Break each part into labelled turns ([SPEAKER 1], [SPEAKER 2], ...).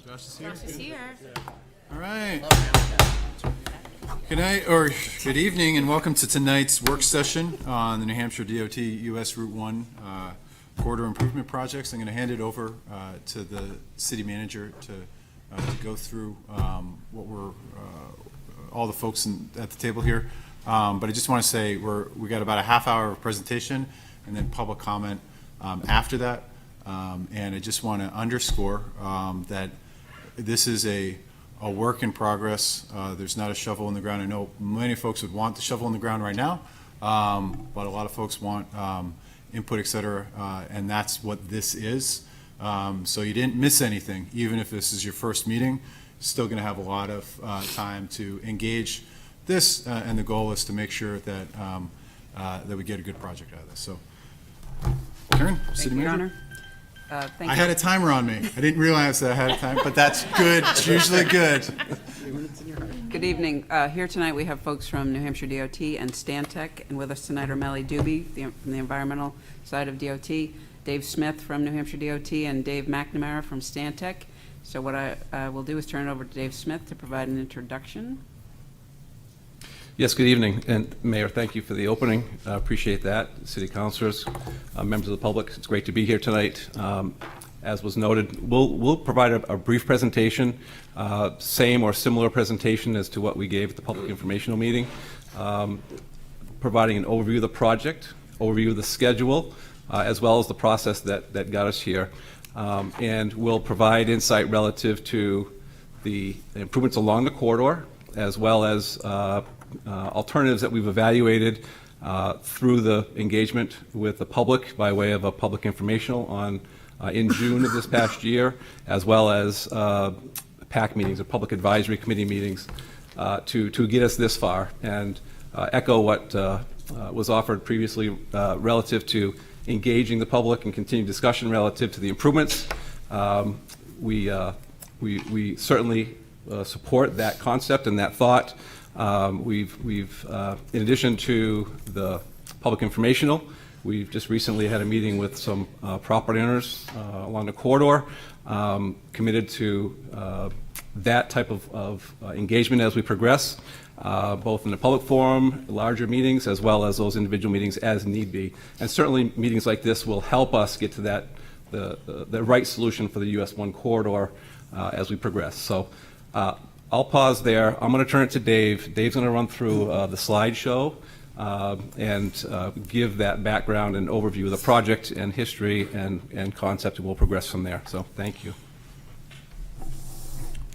[SPEAKER 1] Josh is here.
[SPEAKER 2] Josh is here.
[SPEAKER 1] All right. Good night or good evening, and welcome to tonight's work session on the New Hampshire DOT US Route 1 corridor improvement projects. I'm going to hand it over to the city manager to go through what we're all the folks at the table here. But I just want to say we got about a half hour of presentation and then public comment after that. And I just want to underscore that this is a work in progress. There's not a shovel in the ground. I know many folks would want the shovel in the ground right now, but a lot of folks want input, et cetera, and that's what this is. So you didn't miss anything. Even if this is your first meeting, still going to have a lot of time to engage this, and the goal is to make sure that that we get a good project out of this. So, Karen, City Manager.
[SPEAKER 3] Thank
[SPEAKER 1] I
[SPEAKER 3] you.
[SPEAKER 1] had a timer on me. I didn't realize that I had a timer, but that's good. It's usually good.
[SPEAKER 3] Good evening. Here tonight we have folks from New Hampshire DOT and Stantec, and with us tonight are Melly Doobie from the environmental side of DOT, Dave Smith from New Hampshire DOT, and Dave McNamara from Stantec. So what I will do is turn it over to Dave Smith to provide an introduction.
[SPEAKER 4] Yes, good evening, and Mayor, thank you for the opening. I appreciate that. City councilors, members of the public, it's great to be here tonight. As was noted, we'll provide a brief presentation, same or similar presentation as to what we gave at the public informational meeting, providing an overview of the project, overview of the schedule, as well as the process that got us here. And we'll provide insight relative to the improvements along the corridor, as well as alternatives that we've evaluated through the engagement with the public by way of a public informational on in June of this past year, as well as PAC meetings or Public Advisory Committee meetings to get us this far, and echo what was offered previously relative to engaging the public and continued discussion relative to the improvements. We certainly support that concept and that thought. We've in addition to the public informational, we've just recently had a meeting with some property owners along the corridor, committed to that type of engagement as we progress, both in the public forum, larger meetings, as well as those individual meetings as need be. And certainly meetings like this will help us get to that the right solution for the US 1 corridor as we progress. So I'll pause there. I'm going to turn it to Dave. Dave's going to run through the slideshow and give that background and overview of the project and history and concept, and we'll progress from there. So thank you.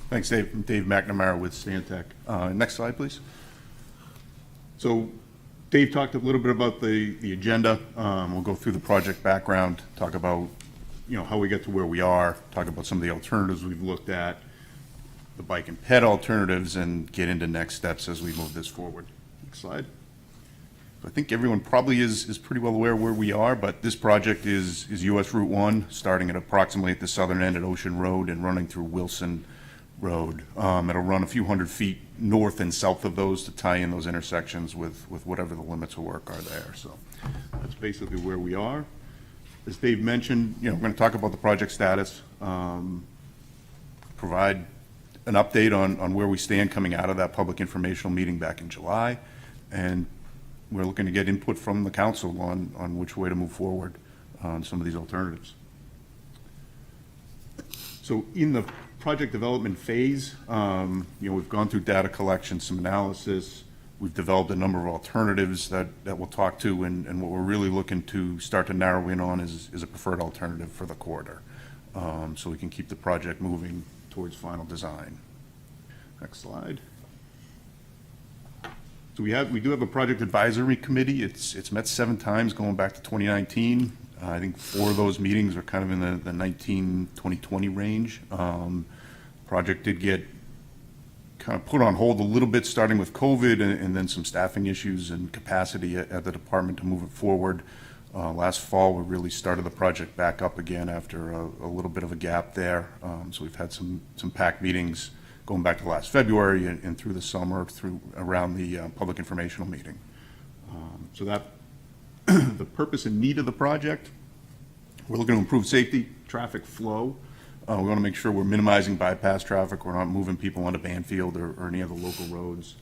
[SPEAKER 5] Thanks, Dave. I'm Dave McNamara with Stantec. Next slide, please. So Dave talked a little bit about the agenda. We'll go through the project background, talk about how we get to where we are, talk about some of the alternatives we've looked at, the bike and ped alternatives, and get into next steps as we move this forward. Next slide. So I think everyone probably is pretty well aware where we are, but this project is US Route 1, starting at approximately at the southern end at Ocean Road and running through Wilson Road. It'll run a few hundred feet north and south of those to tie in those intersections with whatever the limits of work are there. So that's basically where we are. As Dave mentioned, we're going to talk about the project status, provide an update on where we stand coming out of that public informational meeting back in July, and we're looking to get input from the council on which way to move forward on some of these alternatives. So in the project development phase, we've gone through data collection, some analysis. We've developed a number of alternatives that we'll talk to, and what we're really looking to start to narrow in on is a preferred alternative for the corridor, so we can keep the project moving towards final design. Next slide. So we do have a project advisory committee. It's met 7 times going back to 2019. I think 4 of those meetings are kind of in the 2020 range. Project did get kind of put on hold a little bit starting with COVID and then some staffing issues and capacity at the department to move it forward. Last fall, we really started the project back up again after a little bit of a gap there. So we've had some PAC meetings going back to last February and through the summer, through around the public informational meeting. So that the purpose and need of the project, we're looking to improve safety, traffic flow, We want to make sure we're minimizing bypass traffic. We're not moving people onto Banfield or any other local roads.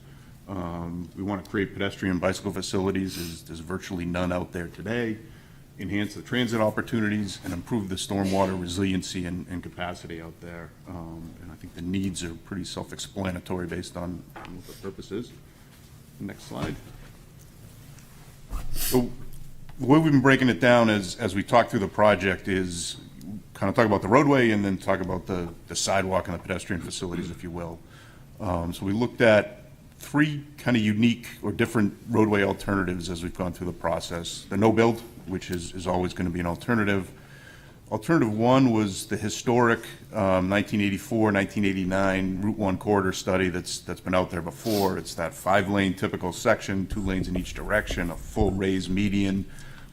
[SPEAKER 5] We want to create pedestrian and bicycle facilities. There's virtually none out there today. Enhance the transit opportunities and improve the stormwater resiliency and capacity out there. And I think the needs are pretty self-explanatory based on what the purpose is. Next slide. So the way we've been breaking it down as we talk through the project is kind of talk about the roadway and then talk about the sidewalk and the pedestrian facilities, if you will. So we looked at 3 kind of unique or different roadway alternatives as we've gone through the process. The no-build, which is always going to be an alternative. Alternative 1 was the historic 1984, 1989 Route 1 corridor study that's been out there before. It's that 5-lane typical section, 2 lanes in each direction, a full raised median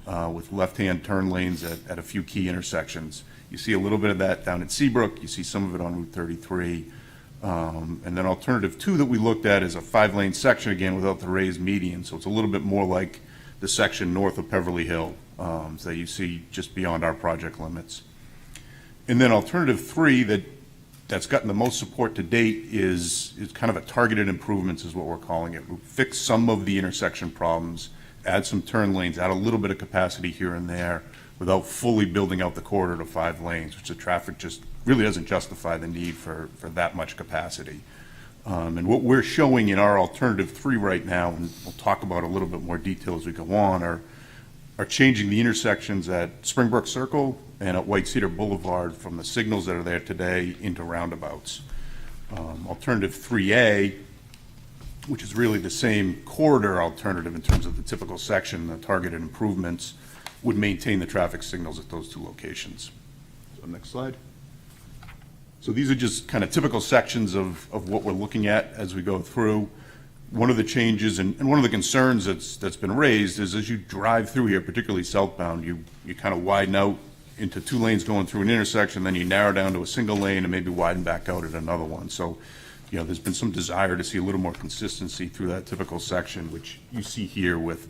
[SPEAKER 5] with left-hand turn lanes at a few key intersections. You see a little bit of that down at Seabrook. You see some of it on Route 33. And then alternative 2 that we looked at is a 5-lane section again without the raised median. So it's a little bit more like the section north of Beverly Hill that you see just beyond our project limits. And then alternative 3 that's gotten the most support to date is kind of a targeted improvements is what we're calling it. We'll fix some of the intersection problems, add some turn lanes, add a little bit of capacity here and there without fully building out the corridor to 5 lanes, which the traffic just really doesn't justify the need for that much capacity. And what we're showing in our alternative 3 right now, and we'll talk about a little bit more detail as we go on, are changing the intersections at Springbrook Circle and at White Cedar Boulevard from the signals that are there today into roundabouts. Alternative 3A, which is really the same corridor alternative in terms of the typical section, the targeted improvements, would maintain the traffic signals at those 2 locations. So next slide. So these are just kind of typical sections of what we're looking at as we go through. One of the changes and one of the concerns that's been raised is as you drive through here, particularly southbound, you kind of widen out into 2 lanes going through an intersection, then you narrow down to a single lane and maybe widen back out at another one. So, there's been some desire to see a little more consistency through that typical section, which you see here with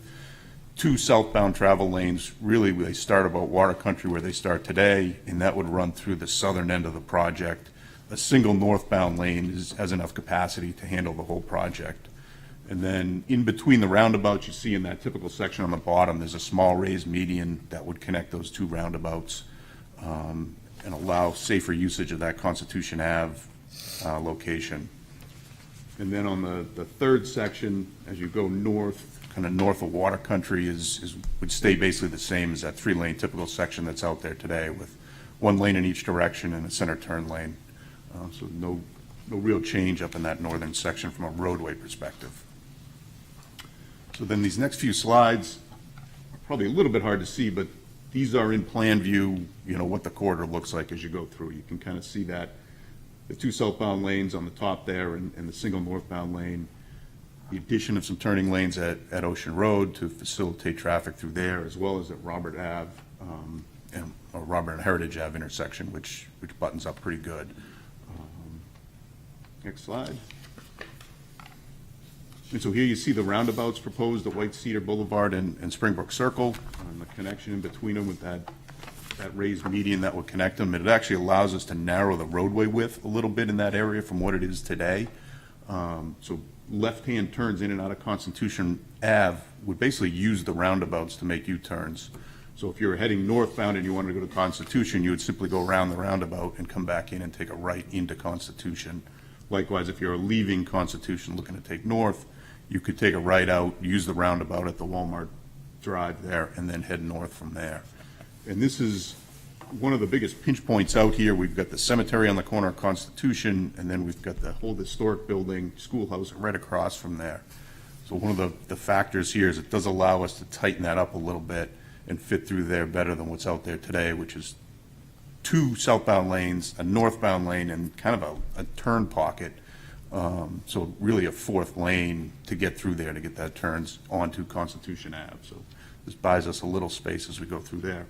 [SPEAKER 5] 2 southbound travel lanes. Really, they start about Water Country where they start today, and that would run through the southern end of the project. A single northbound lane has enough capacity to handle the whole project. And then in between the roundabouts, you see in that typical section on the bottom, there's a small raised median that would connect those 2 roundabouts and allow safer usage of that Constitution Ave location. And then on the 3rd section, as you go north, kind of north of Water Country would stay basically the same as that 3-lane typical section that's out there today with 1 lane in each direction and a center turn lane. So no real change up in that northern section from a roadway perspective. So then these next few slides are probably a little bit hard to see, but these are in plan view, what the corridor looks like as you go through. You can kind of see that the 2 southbound lanes on the top there and the single northbound lane, the addition of some turning lanes at Ocean Road to facilitate traffic through there, as well as at Robert Ave or Robert and Heritage Ave intersection, which buttons up pretty good. Next slide. And so here you see the roundabouts proposed at White Cedar Boulevard and Springbrook Circle, and the connection in between them with that raised median that would connect them. And it actually allows us to narrow the roadway width a little bit in that area from what it is today. So left-hand turns in and out of Constitution Ave would basically use the roundabouts to make U-turns. So if you're heading northbound and you wanted to go to Constitution, you would simply go around the roundabout and come back in and take a right into Constitution. Likewise, if you're leaving Constitution looking to take north, you could take a right out, use the roundabout at the Walmart Drive there, and then head north from there. And this is one of the biggest pinch points out here. We've got the cemetery on the corner of Constitution, and then we've got the whole historic building, schoolhouse right across from there. So one of the factors here is it does allow us to tighten that up a little bit and fit through there better than what's out there today, which is 2 southbound lanes, a northbound lane, and kind of a turn pocket. So really a 4th lane to get through there to get that turns onto Constitution Ave. So this buys us a little space as we go through there.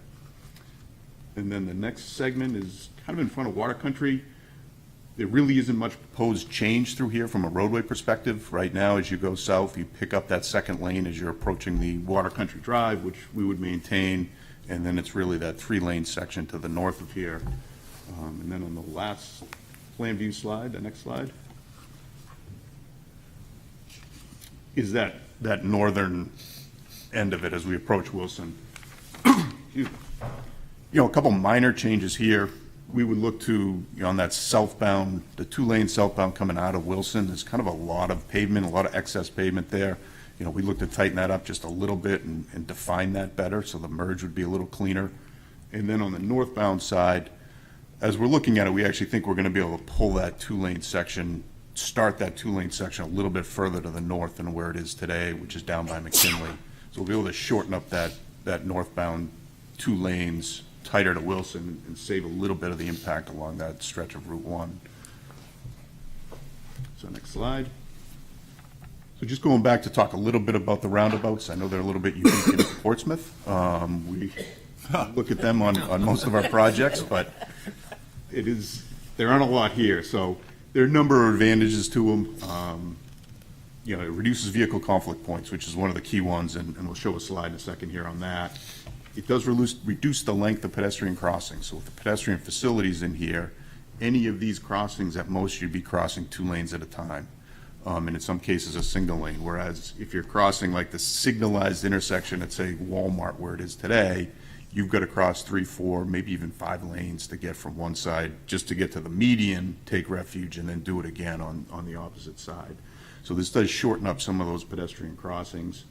[SPEAKER 5] And then the next segment is kind of in front of Water Country. There really isn't much proposed change through here from a roadway perspective. Right now, as you go south, you pick up that 2nd lane as you're approaching the Water Country Drive, which we would maintain, and then it's really that 3-lane section to the north of here. And then on the last plan view slide, the next slide, is that northern end of it as we approach Wilson. Excuse me. You know, a couple minor changes here. We would look to, on that southbound, the two-lane southbound coming out of Wilson, there's kind of a lot of pavement, a lot of excess pavement there. We look to tighten that up just a little bit and define that better, so the merge would be a little cleaner. And then on the northbound side, as we're looking at it, we actually think we're gonna be able to pull that two-lane section, start that two-lane section a little bit further to the north than where it is today, which is down by McKinley. So we'll be able to shorten up that northbound 2 lanes tighter to Wilson and save a little bit of the impact along that stretch of Route 1. So next slide. So just going back to talk a little bit about the roundabouts. I know they're a little bit unique in Portsmouth. We look at them on most of our projects, but there aren't a lot here. So there are a number of advantages to them. It reduces vehicle conflict points, which is one of the key ones, and we'll show a slide in a second here on that. It does reduce the length of pedestrian crossings. So with the pedestrian facilities in here, any of these crossings at most you'd be crossing 2 lanes at a time. And in some cases a single lane, whereas if you're crossing like the signalized intersection at say Walmart where it is today, you've got to cross 3, 4, maybe even 5 lanes to get from one side, just to get to the median, take refuge, and then do it again on the opposite side. So this does shorten up some of those pedestrian crossings.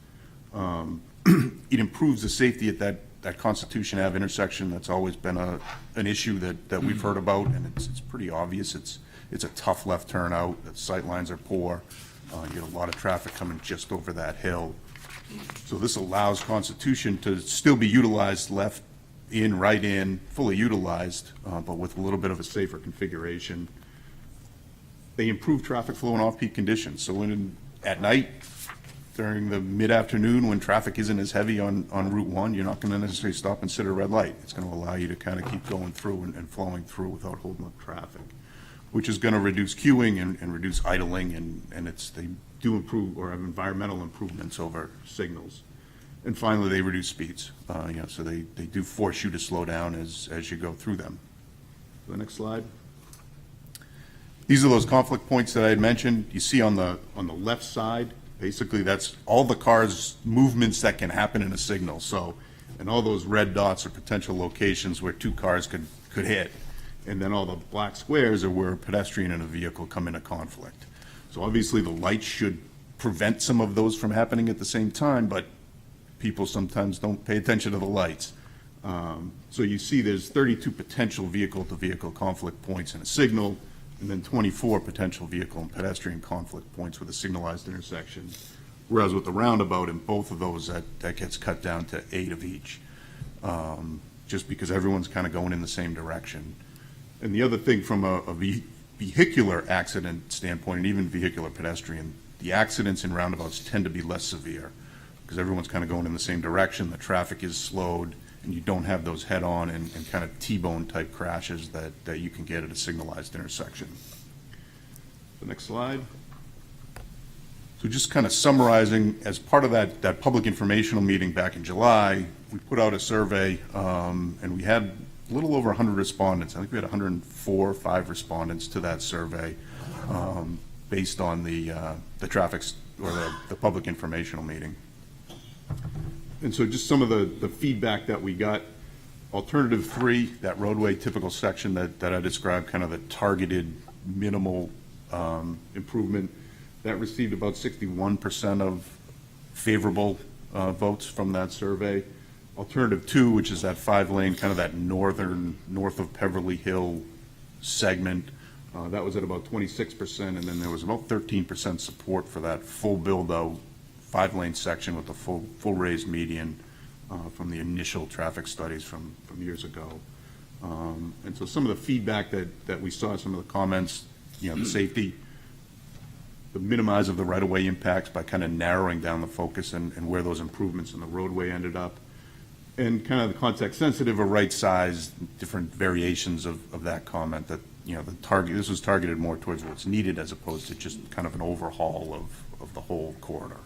[SPEAKER 5] It improves the safety at that Constitution Ave intersection. That's always been an issue that we've heard about, and it's pretty obvious. It's a tough left turn out. The sight lines are poor. You get a lot of traffic coming just over that hill. So this allows Constitution to still be utilized left in, right in, fully utilized, but with a little bit of a safer configuration. They improve traffic flow in off-peak conditions. So at night, during the mid-afternoon, when traffic isn't as heavy on Route 1, you're not going to necessarily stop and sit at a red light. It's going to allow you to kind of keep going through and flowing through without holding up traffic, which is going to reduce queuing and reduce idling, and they do improve or have environmental improvements over signals. And finally, they reduce speeds. So they do force you to slow down as you go through them. The next slide. These are those conflict points that I had mentioned. You see on the left side, basically that's all the cars' movements that can happen in a signal. So, and all those red dots are potential locations where 2 cars could hit. And then all the black squares are where a pedestrian and a vehicle come into conflict. So obviously the lights should prevent some of those from happening at the same time, but people sometimes don't pay attention to the lights. So you see there's 32 potential vehicle-to-vehicle conflict points in a signal, and then 24 potential vehicle and pedestrian conflict points with a signalized intersection. Whereas with the roundabout, in both of those, that gets cut down to 8 of each, just because everyone's kind of going in the same direction. And the other thing from a vehicular accident standpoint, and even vehicular pedestrian, the accidents in roundabouts tend to be less severe because everyone's kind of going in the same direction, the traffic is slowed, and you don't have those head-on and kind of T-bone type crashes that you can get at a signalized intersection. The next slide. So just kind of summarizing, as part of that public informational meeting back in July, we put out a survey, and we had a little over 100 respondents. I think we had 104 or 5 respondents to that survey, based on the traffic or the public informational meeting. And so just some of the feedback that we got. Alternative 3, that roadway typical section that I described, kind of the targeted minimal improvement, that received about 61% of favorable votes from that survey. Alternative 2, which is that 5-lane, kind of that north of Beverly Hill segment, that was at about 26%, and then there was about 13% support for that full build-out 5-lane section with the full raised median from the initial traffic studies from years ago. And so some of the feedback that we saw, some of the comments, the safety, the minimize of the right-of-way impacts by kind of narrowing down the focus and where those improvements in the roadway ended up, and kind of the context-sensitive or right size, different variations of that comment that, this was targeted more towards what's needed as opposed to just kind of an overhaul of the whole corridor.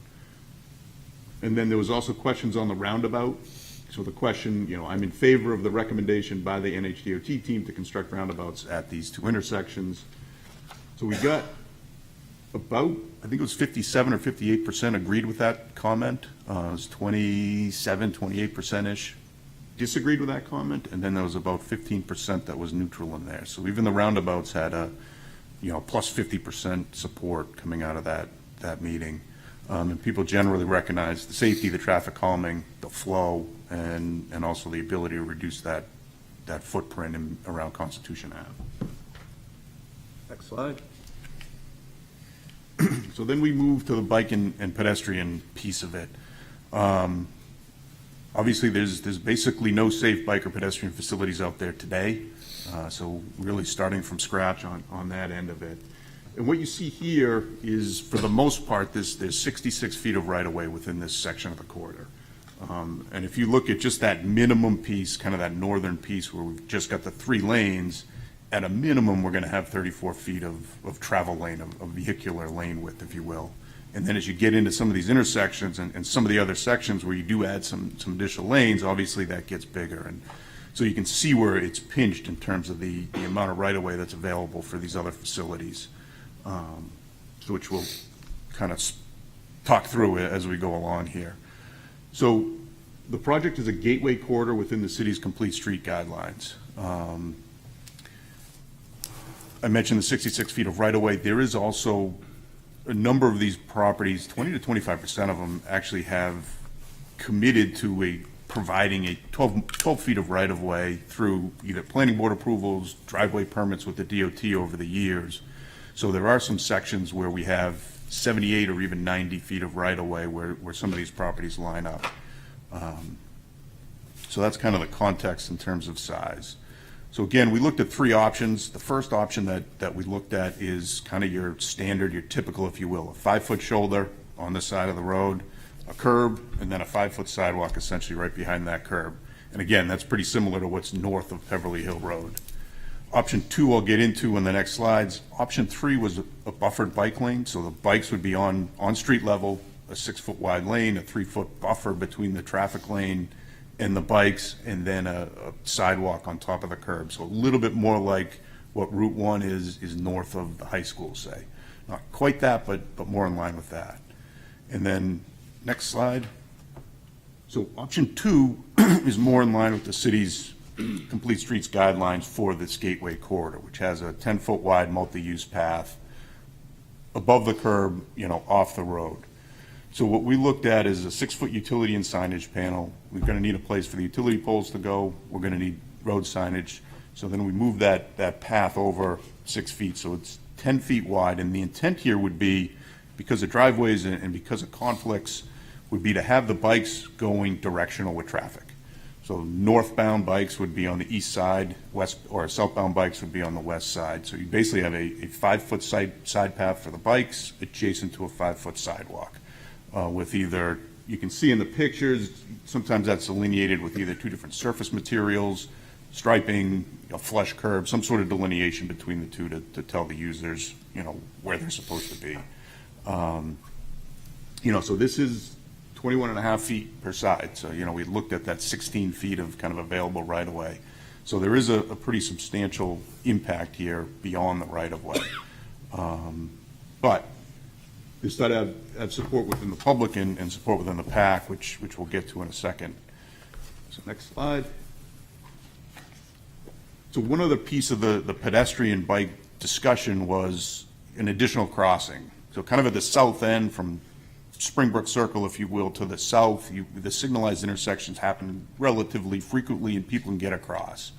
[SPEAKER 5] And then there was also questions on the roundabout. So the question, I'm in favor of the recommendation by the NHDOT team to construct roundabouts at these two intersections. So we got about, I think it was 57 or 58% agreed with that comment. It was 27, 28%-ish disagreed with that comment, and then there was about 15% that was neutral in there. So even the roundabouts had a, plus 50% support coming out of that meeting. And people generally recognize the safety, the traffic calming, the flow, and also the ability to reduce that footprint around Constitution Ave. Next slide. So then we move to the bike and pedestrian piece of it. Obviously, there's basically no safe bike or pedestrian facilities out there today. So really starting from scratch on that end of it. And what you see here is, for the most part, there's 66 feet of right-of-way within this section of the corridor. And if you look at just that minimum piece, kind of that northern piece where we've just got the 3 lanes, at a minimum, we're going to have 34 feet of travel lane, of vehicular lane width, if you will. And then as you get into some of these intersections and some of the other sections where you do add some additional lanes, obviously that gets bigger. And so you can see where it's pinched in terms of the amount of right-of-way that's available for these other facilities, which we'll kind of talk through as we go along here. So the project is a gateway corridor within the city's complete street guidelines. I mentioned the 66 feet of right-of-way. There is also a number of these properties, 20 to 25% of them actually have committed to providing a 12 feet of right-of-way through either planning board approvals, driveway permits with the DOT over the years. So there are some sections where we have 78 or even 90 feet of right-of-way where some of these properties line up. So that's kind of the context in terms of size. So again, we looked at 3 options. The first option that we looked at is kind of your standard, your typical, if you will, a 5-foot shoulder on the side of the road, a curb, and then a 5-foot sidewalk essentially right behind that curb. And again, that's pretty similar to what's north of Beverly Hill Road. Option 2 I'll get into in the next slides. Option 3 was a buffered bike lane, so the bikes would be on street level, a 6-foot wide lane, a 3-foot buffer between the traffic lane and the bikes, and then a sidewalk on top of the curb. So a little bit more like what Route 1 is north of the high school, say. Not quite that, but more in line with that. And then next slide. So option 2 is more in line with the city's complete streets guidelines for this gateway corridor, which has a 10-foot wide multi-use path above the curb, off the road. So what we looked at is a 6-foot utility and signage panel. We're going to need a place for the utility poles to go. We're going to need road signage. So then we move that path over 6 feet. So it's 10 feet wide. And the intent here would be, because of driveways and because of conflicts, would be to have the bikes going directional with traffic. So northbound bikes would be on the east side, or southbound bikes would be on the west side. So you basically have a 5-foot side path for the bikes adjacent to a 5-foot sidewalk. With either, you can see in the pictures, sometimes that's delineated with either 2 different surface materials, striping, a flush curb, some sort of delineation between the two to tell the users, where they're supposed to be. So this is 21.5 feet per side. So, we looked at that 16 feet of kind of available right-of-way. So there is a pretty substantial impact here beyond the right-of-way. But it's got to have support within the public and support within the PAC, which we'll get to in a second. So next slide. So one other piece of the pedestrian bike discussion was an additional crossing. So kind of at the south end from Springbrook Circle, if you will, to the south, the signalized intersections happen relatively frequently and people can get across.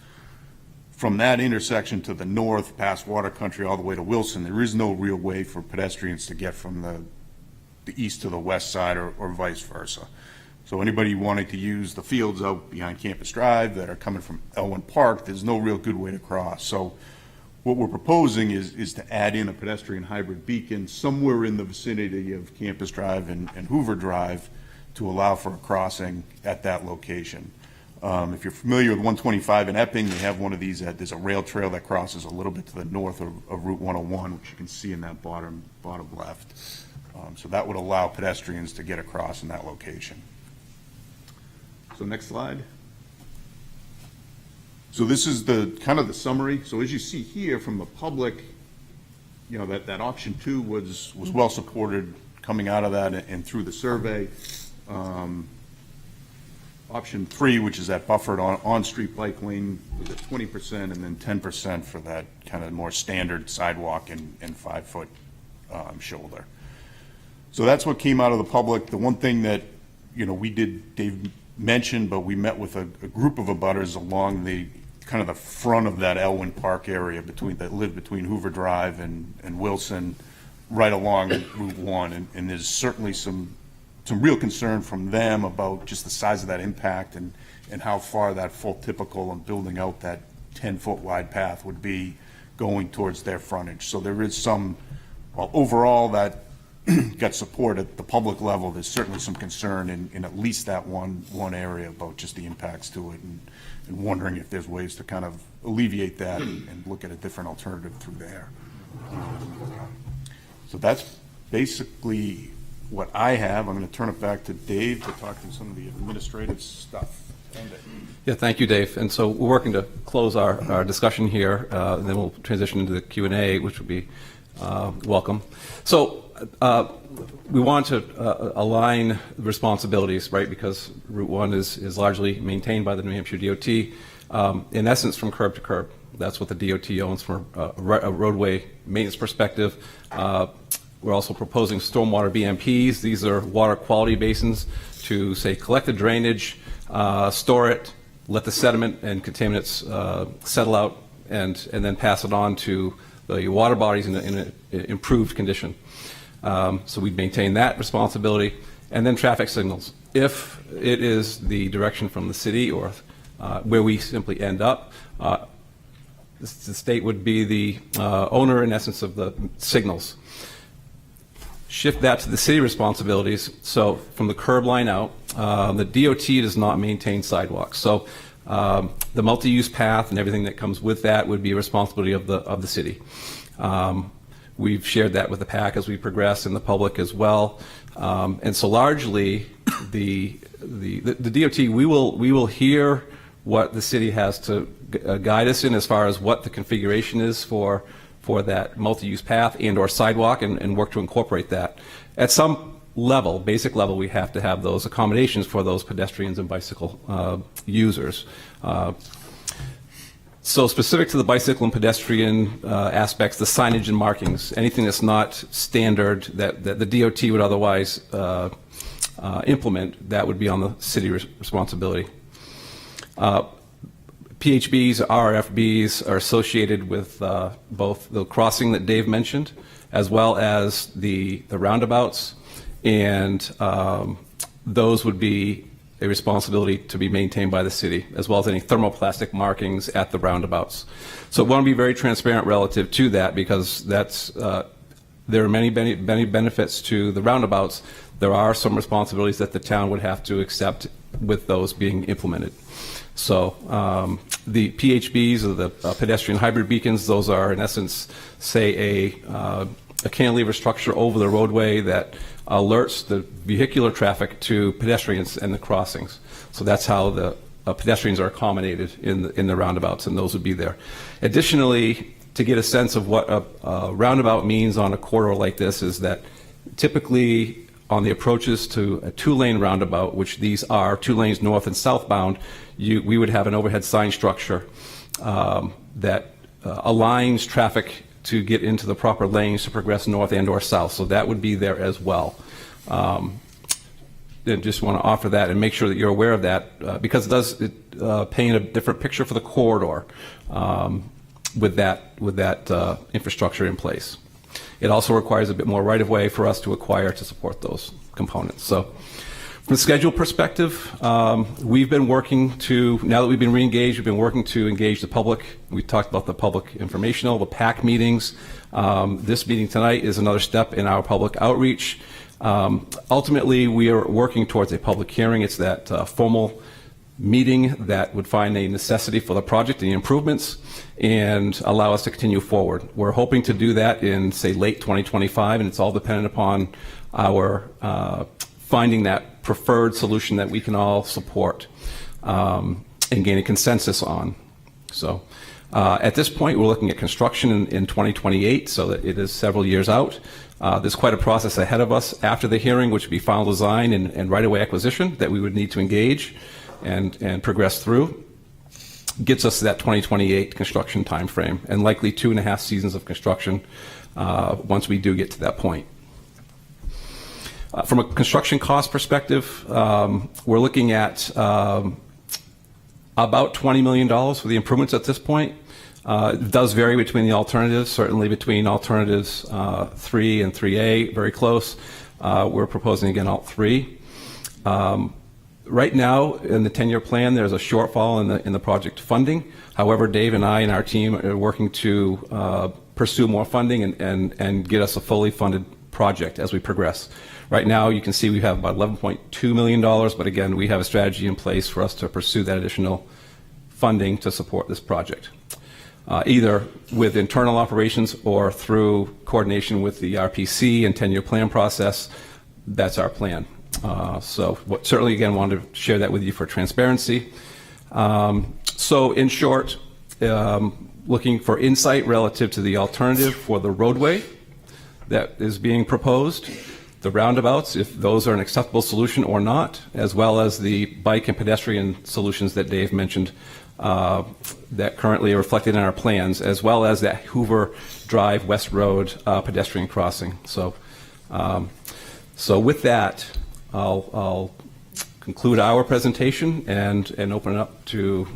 [SPEAKER 5] From that intersection to the north, past Water Country, all the way to Wilson, there is no real way for pedestrians to get from the east to the west side or vice versa. So anybody wanting to use the fields out behind Campus Drive that are coming from Elwyn Park, there's no real good way to cross. So what we're proposing is to add in a pedestrian hybrid beacon somewhere in the vicinity of Campus Drive and Hoover Drive to allow for a crossing at that location. If you're familiar with 125 in Epping, they have one of these. There's a rail trail that crosses a little bit to the north of Route 101, which you can see in that bottom left. So that would allow pedestrians to get across in that location. So next slide. So this is the, kind of the summary. So as you see here from the public, you know, that option 2 was well supported coming out of that and through the survey. Option 3, which is that buffered on-street bike lane, was at 20%, and then 10% for that kind of more standard sidewalk and 5-foot shoulder. So that's what came out of the public. The one thing that, you know, Dave mentioned, but we met with a group of abutters along the kind of the front of that Elwyn Park area that live between Hoover Drive and Wilson, right along Route 1. And there's certainly some real concern from them about just the size of that impact and how far that full typical and building out that 10-foot wide path would be going towards their frontage. So there is some, well, overall that got support at the public level. There's certainly some concern in at least that one area about just the impacts to it and wondering if there's ways to kind of alleviate that and look at a different alternative through there. So that's basically what I have. I'm going to turn it back to Dave to talk through some of the administrative stuff.
[SPEAKER 4] Yeah, thank you, Dave. And so we're working to close our discussion here, and then we'll transition into the Q&A, which will be welcome. So we want to align responsibilities, right, because Route 1 is largely maintained by the New Hampshire DOT, in essence, from curb to curb. That's what the DOT owns from a roadway maintenance perspective. We're also proposing stormwater BMPs. These are water quality basins to, say, collect the drainage, store it, let the sediment and contaminants settle out, and then pass it on to the water bodies in an improved condition. So we maintain that responsibility. And then traffic signals. If it is the direction from the city or where we simply end up, the state would be the owner, in essence, of the signals. Shift that to the city responsibilities. So from the curb line out, the DOT does not maintain sidewalks. So the multi-use path and everything that comes with that would be a responsibility of the city. We've shared that with the PAC as we progress and the public as well. And so largely, the DOT, we will hear what the city has to guide us in as far as what the configuration is for that multi-use path and or sidewalk, and work to incorporate that. At some level, basic level, we have to have those accommodations for those pedestrians and bicycle users. So specific to the bicycle and pedestrian aspects, the signage and markings, anything that's not standard that the DOT would otherwise implement, that would be on the city responsibility. PHBs, RFBs are associated with both the crossing that Dave mentioned, as well as the roundabouts, and those would be a responsibility to be maintained by the city, as well as any thermoplastic markings at the roundabouts. So we want to be very transparent relative to that, because that's there are many benefits to the roundabouts. There are some responsibilities that the town would have to accept with those being implemented. So the PHBs, or the pedestrian hybrid beacons, those are in essence, say, a cantilever structure over the roadway that alerts the vehicular traffic to pedestrians and the crossings. So that's how the pedestrians are accommodated in the roundabouts, and those would be there. Additionally, to get a sense of what a roundabout means on a corridor like this, is that typically on the approaches to a two-lane roundabout, which these are 2 lanes north and southbound, we would have an overhead sign structure that aligns traffic to get into the proper lanes to progress north and or south. So that would be there as well. And just want to offer that and make sure that you're aware of that, because it does paint a different picture for the corridor with that infrastructure in place. It also requires a bit more right-of-way for us to acquire to support those components. So from a schedule perspective, we've been working to, now that we've been re-engaged, we've been working to engage the public. We talked about the public informational, the PAC meetings. This meeting tonight is another step in our public outreach. Ultimately, we are working towards a public hearing. It's that formal meeting that would find a necessity for the project and the improvements and allow us to continue forward. We're hoping to do that in, say, late 2025, and it's all dependent upon our finding that preferred solution that we can all support and gain a consensus on. So at this point, we're looking at construction in 2028, so that it is several years out. There's quite a process ahead of us after the hearing, which would be final design and right-of-way acquisition that we would need to engage and progress through. Gets us to that 2028 construction timeframe, and likely 2.5 seasons of construction once we do get to that point. From a construction cost perspective, we're looking at about $20 million for the improvements at this point. It does vary between the alternatives, certainly between alternatives 3 and 3A, very close. We're proposing, again, alt 3. Right now, in the 10-year plan, there's a shortfall in the project funding. However, Dave and I and our team are working to pursue more funding and get us a fully funded project as we progress. Right now, you can see we have about $11.2 million, but again, we have a strategy in place for us to pursue that additional funding to support this project, either with internal operations or through coordination with the RPC and 10-year plan process. That's our plan. Certainly, again, wanted to share that with you for transparency. So in short, looking for insight relative to the alternative for the roadway that is being proposed, the roundabouts, if those are an acceptable solution or not, as well as the bike and pedestrian solutions that Dave mentioned that currently are reflected in our plans, as well as that Hoover Drive West Road pedestrian crossing. So with that, I'll conclude our presentation and open it up to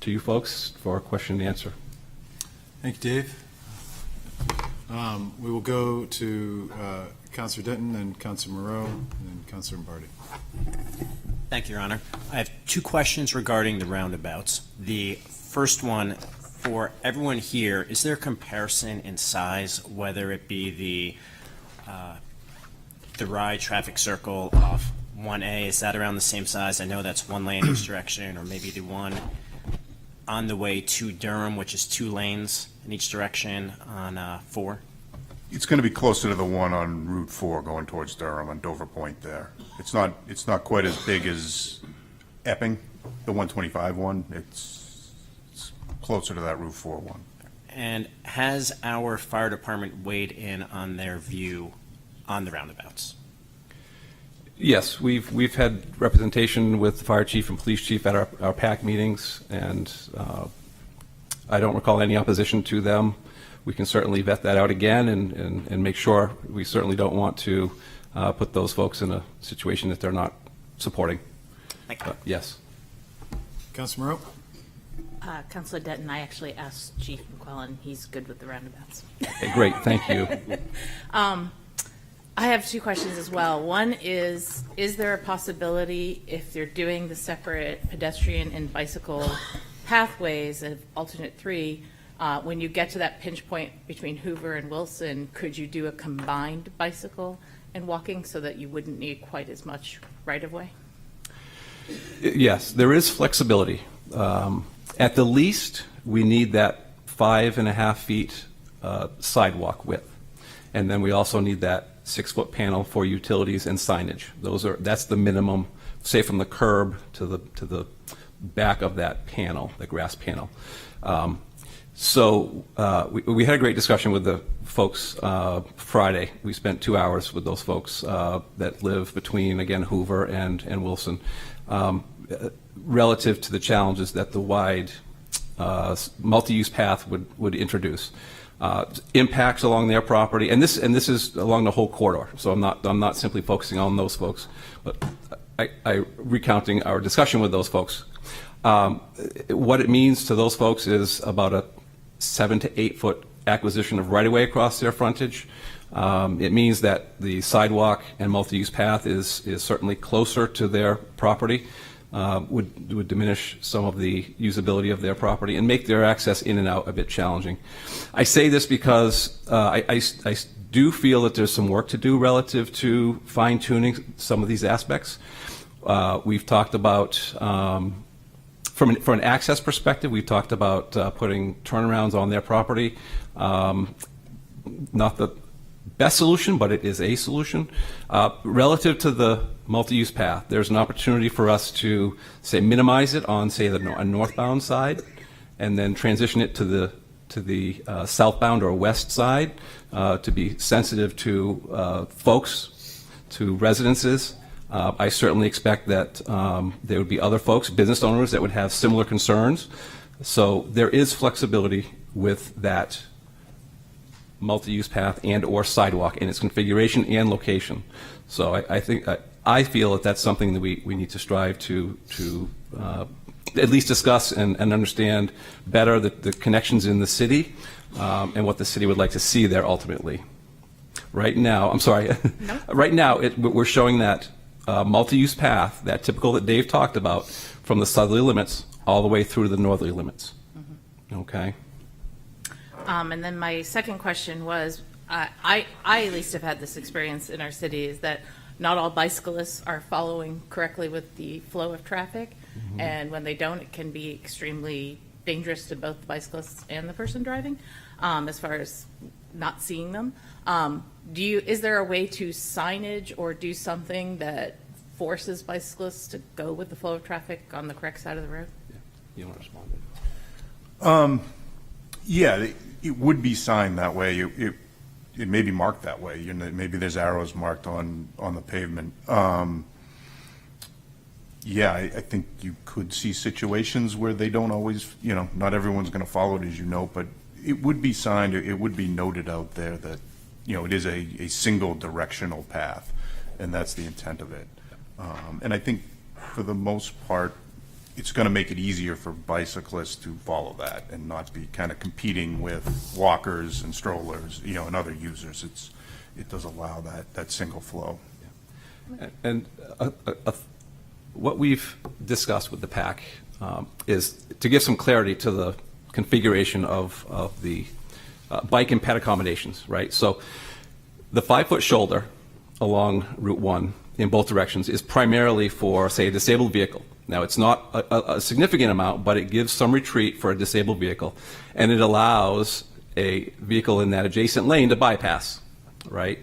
[SPEAKER 4] you folks for question and answer.
[SPEAKER 1] Thank you, Dave. We will go to Councilor Denton and Councilor Moreau and then Councilor Lombardi.
[SPEAKER 2] Thank you, Your Honor. I have 2 questions regarding the roundabouts. The first one, for everyone here, is there a comparison in size, whether it be the Rye traffic circle off 1A, is that around the same size? I know that's 1 lane each direction, or maybe the one on the way to Durham, which is 2 lanes in each direction on 4.
[SPEAKER 5] It's going to be closer to the one on Route 4 going towards Durham on Dover Point there. It's not quite as big as Epping, the 125 one. It's closer to that Route 4 one.
[SPEAKER 2] And has our fire department weighed in on their view on the roundabouts?
[SPEAKER 4] Yes, we've had representation with the fire chief and police chief at our PAC meetings, and I don't recall any opposition to them. We can certainly vet that out again and make sure. We certainly don't want to put those folks in a situation that they're not supporting.
[SPEAKER 2] Thank you.
[SPEAKER 4] Yes.
[SPEAKER 1] Councilor Moreau?
[SPEAKER 6] Councilor Denton, I actually asked Chief McClellan. He's good with the roundabouts.
[SPEAKER 4] Okay, great, thank you.
[SPEAKER 6] I have 2 questions as well. One is there a possibility, if they're doing the separate pedestrian and bicycle pathways of alternate 3, when you get to that pinch point between Hoover and Wilson, could you do a combined bicycle and walking so that you wouldn't need quite as much right-of-way?
[SPEAKER 4] Yes, there is flexibility. At the least, we need that 5.5 feet sidewalk width. And then we also need that 6-foot panel for utilities and signage. That's the minimum, say from the curb to the back of that panel, the grass panel. So we had a great discussion with the folks Friday. We spent 2 hours with those folks that live between, again, Hoover and Wilson, relative to the challenges that the wide multi-use path would introduce. Impacts along their property, and this is along the whole corridor. So I'm not simply focusing on those folks, but I recounting our discussion with those folks. What it means to those folks is about a 7 to 8 foot acquisition of right-of-way across their frontage. It means that the sidewalk and multi-use path is certainly closer to their property. Would diminish some of the usability of their property and make their access in and out a bit challenging. I say this because I do feel that there's some work to do relative to fine-tuning some of these aspects. We've talked about, from an access perspective, we've talked about putting turnarounds on their property. Not that best solution, but it is a solution. Relative to the multi-use path, there's an opportunity for us to, say, minimize it on, say, the northbound side, and then transition it to the southbound or west side to be sensitive to folks, to residences. I certainly expect that there would be other folks, business owners, that would have similar concerns. So there is flexibility with that multi-use path and or sidewalk in its configuration and location. So I feel that that's something that we need to strive to at least discuss and understand better the connections in the city and what the city would like to see there ultimately. Right now, I'm sorry, right now we're showing that multi-use path, that typical that Dave talked about, from the southerly limits all the way through to the northerly limits. Okay?
[SPEAKER 6] And then my second question was, I at least have had this experience in our city, is that not all bicyclists are following correctly with the flow of traffic. And when they don't, it can be extremely dangerous to both the bicyclists and the person driving, as far as not seeing them. Is there a way to signage or do something that forces bicyclists to go with the flow of traffic on the correct side of the road?
[SPEAKER 4] You want to respond?
[SPEAKER 5] Yeah, it would be signed that way. It may be marked that way. Maybe there's arrows marked on the pavement. Yeah, I think you could see situations where they don't always, not everyone's going to follow it, as you know, but it would be signed, it would be noted out there that, it is a single directional path, and that's the intent of it. And I think for the most part, it's going to make it easier for bicyclists to follow that and not be kind of competing with walkers and strollers, and other users. It does allow that single flow.
[SPEAKER 4] And what we've discussed with the PAC is to give some clarity to the configuration of the bike and ped accommodations, right? So the 5-foot shoulder along Route 1 in both directions is primarily for, say, a disabled vehicle. Now, it's not a significant amount, but it gives some retreat for a disabled vehicle, and it allows a vehicle in that adjacent lane to bypass, right?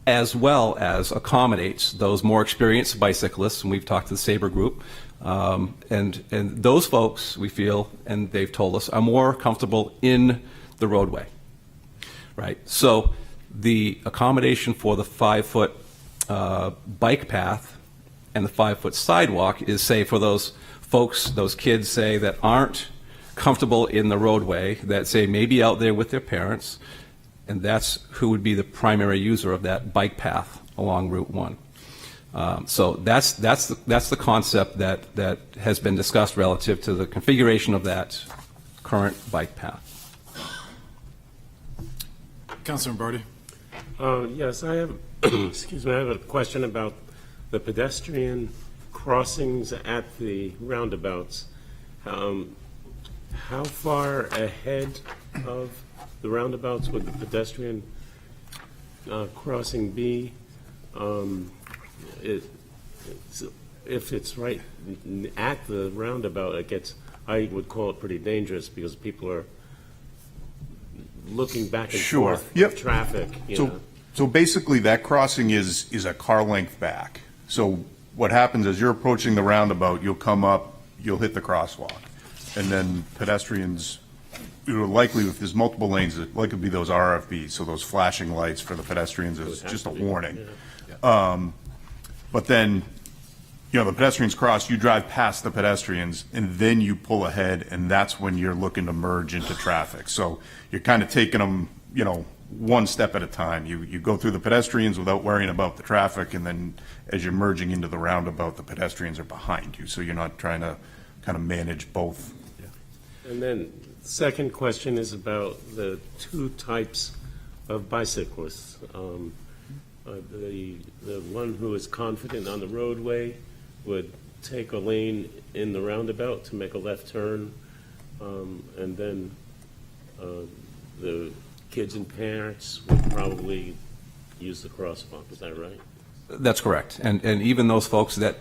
[SPEAKER 4] As well as accommodates those more experienced bicyclists, and we've talked to the Sabre group, and those folks, we feel, and they've told us, are more comfortable in the roadway, right? So the accommodation for the 5-foot bike path and the 5-foot sidewalk is, say, for those folks, those kids, say, that aren't comfortable in the roadway, that, say, maybe out there with their parents, and that's who would be the primary user of that bike path along Route 1. So that's the concept that has been discussed relative to the configuration of that current bike path.
[SPEAKER 1] Councilor Barty?
[SPEAKER 7] Yes, I have, excuse me, I have a question about the pedestrian crossings at the roundabouts. How far ahead of the roundabouts would the pedestrian crossing be? If it's right at the roundabout, it gets, I would call it pretty dangerous because people are looking back and
[SPEAKER 5] Sure.
[SPEAKER 7] forth
[SPEAKER 5] Yep.
[SPEAKER 7] with traffic.
[SPEAKER 5] So basically, that crossing is a car length back. So what happens is you're approaching the roundabout, you'll come up, you'll hit the crosswalk. And then pedestrians, likely, if there's multiple lanes, it likely be those RFBs, so those flashing lights for the pedestrians is just a warning. But then, the pedestrians cross, you drive past the pedestrians, and then you pull ahead, and that's when you're looking to merge into traffic. So you're kind of taking them, one step at a time. You go through the pedestrians without worrying about the traffic, and then as you're merging into the roundabout, the pedestrians are behind you, so you're not trying to kind of manage both.
[SPEAKER 7] And then, second question is about the two types of bicyclists. The one who is confident on the roadway would take a lane in the roundabout to make a left turn, and then the kids and parents would probably use the crosswalk. Is that right?
[SPEAKER 4] That's correct. And even those folks that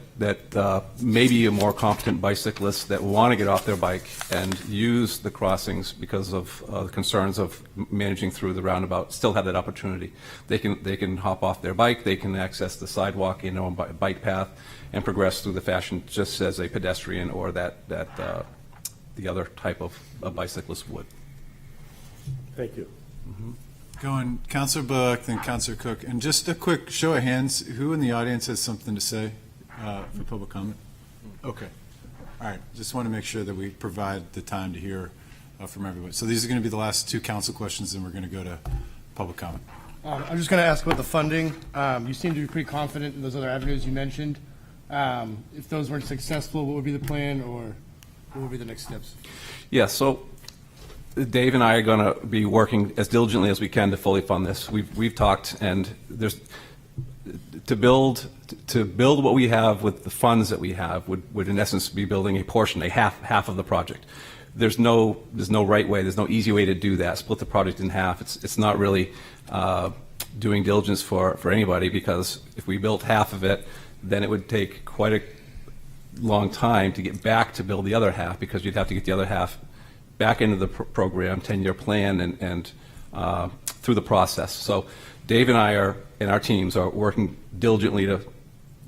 [SPEAKER 4] may be a more competent bicyclists that want to get off their bike and use the crossings because of concerns of managing through the roundabout still have that opportunity. They can hop off their bike, they can access the sidewalk, bike path, and progress through the fashion just as a pedestrian or that the other type of a bicyclist would.
[SPEAKER 7] Thank you.
[SPEAKER 1] Going Councilor Buck, then Councilor Cook. And just a quick show of hands, who in the audience has something to say for public comment? Okay. All right. Just want to make sure that we provide the time to hear from everyone. So these are going to be the last two council questions, and we're going to go to public comment.
[SPEAKER 8] I'm just going to ask about the funding. You seem to be pretty confident in those other avenues you mentioned. If those weren't successful, what would be the plan, or what would be the next steps?
[SPEAKER 4] Yeah, so Dave and I are going to be working as diligently as we can to fully fund this. We've talked, and there's to build what we have with the funds that we have would in essence be building a portion, a half of the project. There's no right way, there's no easy way to do that. Split the project in half. It's not really doing diligence for anybody, because if we built half of it, then it would take quite a long time to get back to build the other half, because you'd have to get the other half back into the program, 10-year plan, and through the process. So Dave and I and our teams are working diligently to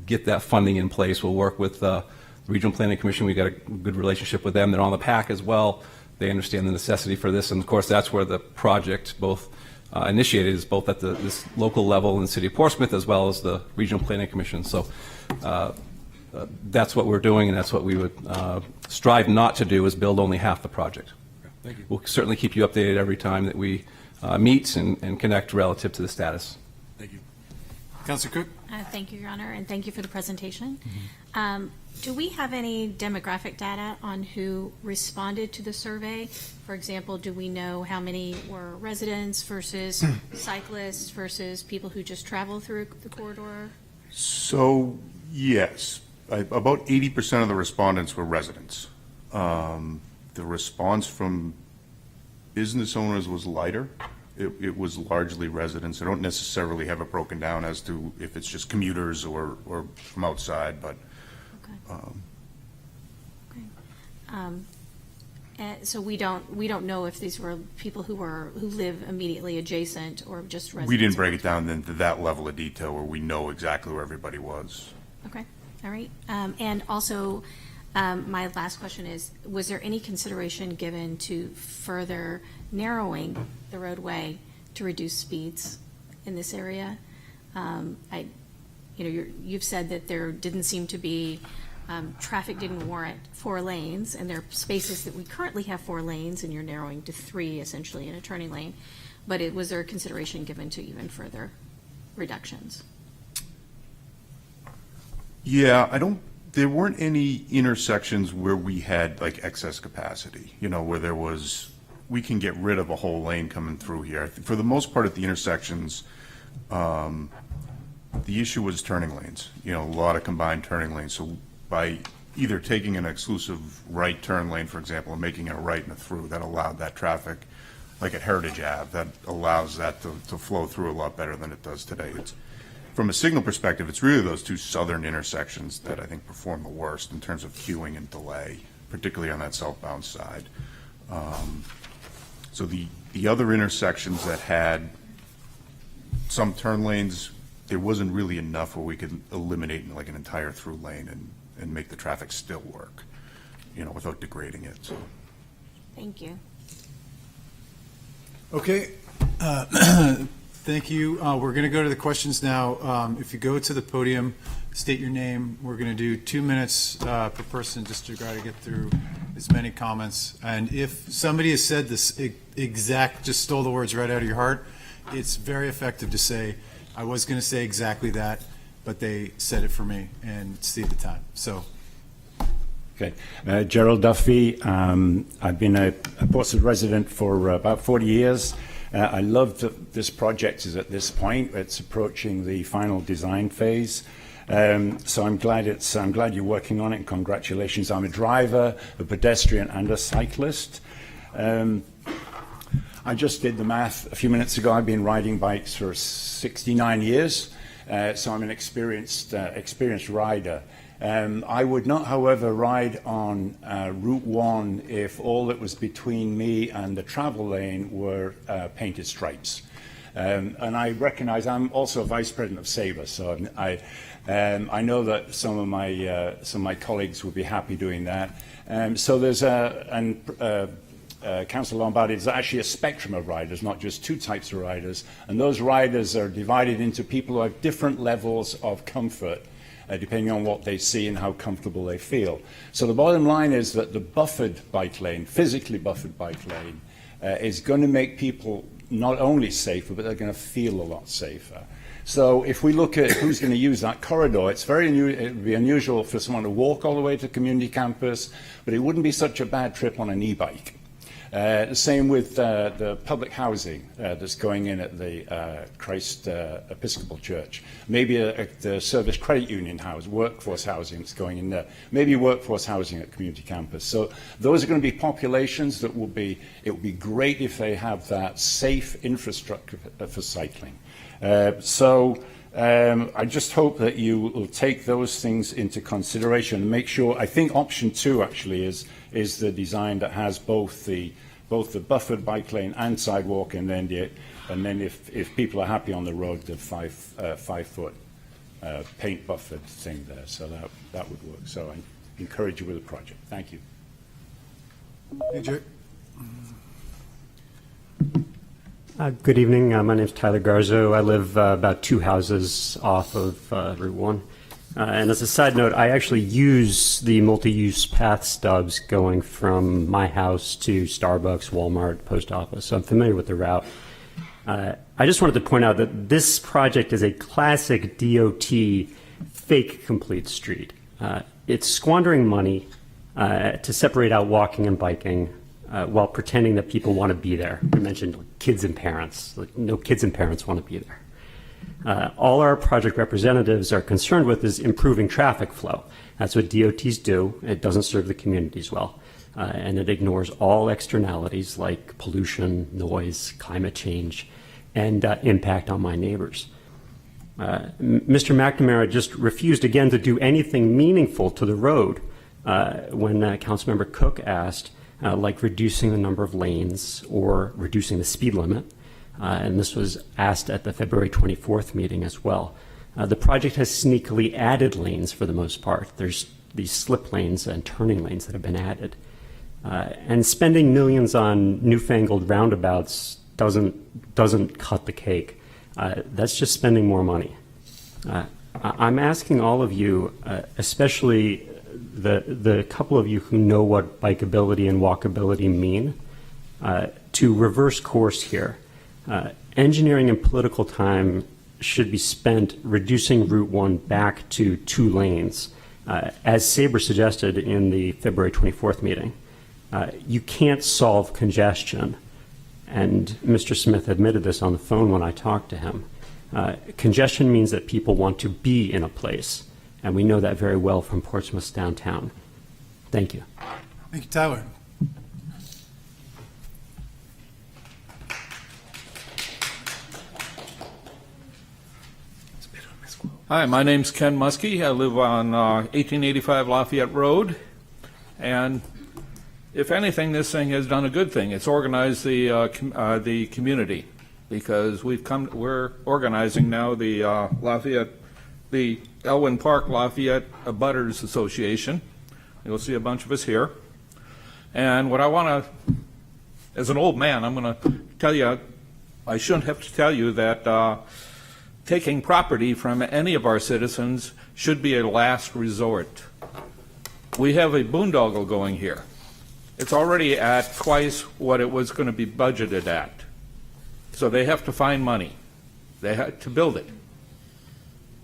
[SPEAKER 4] get that funding in place. We'll work with the Regional Planning Commission. We've got a good relationship with them. They're on the PAC as well. They understand the necessity for this, and of course that's where the project both initiated is both at this local level in the city of Portsmouth as well as the Regional Planning Commission. So that's what we're doing, and that's what we would strive not to do, is build only half the project.
[SPEAKER 8] Thank you.
[SPEAKER 4] We'll certainly keep you updated every time that we meet and connect relative to the status.
[SPEAKER 8] Thank you.
[SPEAKER 1] Councilor Cook?
[SPEAKER 9] Thank you, Your Honor, and thank you for the presentation. Do we have any demographic data on who responded to the survey? For example, do we know how many were residents versus cyclists versus people who just travel through the corridor?
[SPEAKER 5] So, yes, about 80% of the respondents were residents. The response from business owners was lighter. It was largely residents. I don't necessarily have it broken down as to if it's just commuters or from outside, but.
[SPEAKER 9] So we don't know if these were people who live immediately adjacent or just residents.
[SPEAKER 5] We didn't break it down into that level of detail where we know exactly where everybody was.
[SPEAKER 9] Okay, all right. And also, my last question is, was there any consideration given to further narrowing the roadway to reduce speeds in this area? You've said that there didn't seem to be, traffic didn't warrant 4 lanes, and there are spaces that we currently have 4 lanes, and you're narrowing to 3 essentially in a turning lane. But was there a consideration given to even further reductions?
[SPEAKER 5] Yeah, there weren't any intersections where we had like excess capacity, where we can get rid of a whole lane coming through here. For the most part at the intersections, the issue was turning lanes, a lot of combined turning lanes. So by either taking an exclusive right turn lane, for example, and making it a right and a through, that allowed that traffic, like at Heritage Ave, that allows that to flow through a lot better than it does today. From a signal perspective, it's really those 2 southern intersections that I think perform the worst in terms of queuing and delay, particularly on that southbound side. So the other intersections that had some turn lanes, there wasn't really enough where we could eliminate like an entire through lane and make the traffic still work, without degrading it. So.
[SPEAKER 9] Thank you.
[SPEAKER 1] Okay. Thank you. We're going to go to the questions now. If you go to the podium, state your name. We're going to do 2 minutes per person just to try to get through as many comments. And if somebody has said this just stole the words right out of your heart, it's very effective to say, I was going to say exactly that, but they said it for me, and save the time. So.
[SPEAKER 10] Okay. Gerald Duffy. I've been a Portsmouth resident for about 40 years. I love that this project is at this point. It's approaching the final design phase. So I'm glad you're working on it, and congratulations. I'm a driver, a pedestrian, and a cyclist. I just did the math a few minutes ago. I've been riding bikes for 69 years. so I'm an experienced rider. I would not, however, ride on Route 1 if all that was between me and the travel lane were painted stripes. And I recognize I'm also vice president of SABRE, so I know that some of my colleagues would be happy doing that. So there's Councillor Lombardi, there's actually a spectrum of riders, not just two types of riders, and those riders are divided into people who have different levels of comfort, depending on what they see and how comfortable they feel. So the bottom line is that the buffered bike lane, physically buffered bike lane, is going to make people not only safer, but they're going to feel a lot safer. So if we look at who's going to use that corridor, it would be unusual for someone to walk all the way to community campus, but it wouldn't be such a bad trip on an e-bike. The same with the public housing that's going in at the Christ Episcopal Church. Maybe the Service Credit Union house, workforce housing that's going in there. Maybe workforce housing at community campus. So those are going to be populations that will be, it would be great if they have that safe infrastructure for cycling. I just hope that you will take those things into consideration and make sure. I think option 2 actually is the design that has both the buffered bike lane and sidewalk, and then if people are happy on the road, the 5-foot paint buffered thing there. So that would work. So I encourage you with the project. Thank you.
[SPEAKER 1] Hey, Jay.
[SPEAKER 11] Good evening. My name is Tyler Garzo. I live about 2 houses off of Route 1. And as a side note, I actually use the multi-use path stubs going from my house to Starbucks, Walmart, post office. So I'm familiar with the route. I just wanted to point out that this project is a classic DOT fake complete street. It's squandering money to separate out walking and biking while pretending that people want to be there. We mentioned kids and parents. No kids and parents want to be there. All our project representatives are concerned with is improving traffic flow. That's what DOTs do. It doesn't serve the communities well. And it ignores all externalities like pollution, noise, climate change, and impact on my neighbors. Mr. McNamara just refused again to do anything meaningful to the road when Councilmember Cook asked, like reducing the number of lanes or reducing the speed limit. And this was asked at the February 24th meeting as well. The project has sneakily added lanes for the most part. There's these slip lanes and turning lanes that have been added. And spending millions on newfangled roundabouts doesn't cut the cake. That's just spending more money. I'm asking all of you, especially the couple of you who know what bikeability and walkability mean, to reverse course here. Engineering and political time should be spent reducing Route 1 back to 2 lanes, as SABRE suggested in the February 24th meeting. You can't solve congestion, and Mr. Smith admitted this on the phone when I talked to him. Congestion means that people want to be in a place, and we know that very well from Portsmouth's downtown. Thank you.
[SPEAKER 1] Thank you, Tyler.
[SPEAKER 12] Hi, my name's Ken Muskie. I live on 1885 Lafayette Road, and if anything, this thing has done a good thing. It's organized the community, because we're organizing now the Elwyn Park Lafayette Abutters Association. You'll see a bunch of us here, and what I want to, as an old man, I'm going to tell you, I shouldn't have to tell you that taking property from any of our citizens should be a last resort. We have a boondoggle going here. It's already at twice what it was going to be budgeted at. So they have to find money. They have to build it.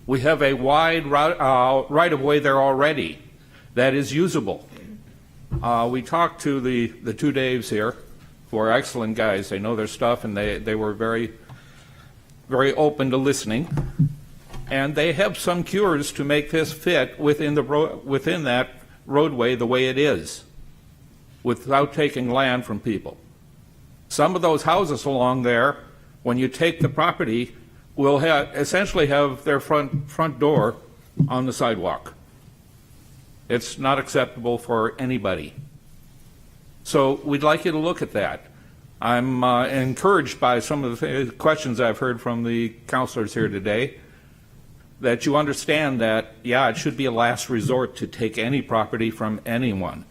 [SPEAKER 12] We have a wide right-of-way there already that is usable. We talked to the 2 Daves here, who are excellent guys. They know their stuff, and they were very open to listening, and they have some cures to make this fit within that roadway the way it is, without taking land from people. Some of those houses along there, when you take the property will essentially have their front door on the sidewalk. It's not acceptable for anybody. So we'd like you to look at that. I'm encouraged by some of the questions I've heard from the counselors here today, that you understand that, yeah, it should be a last resort to take any property from anyone.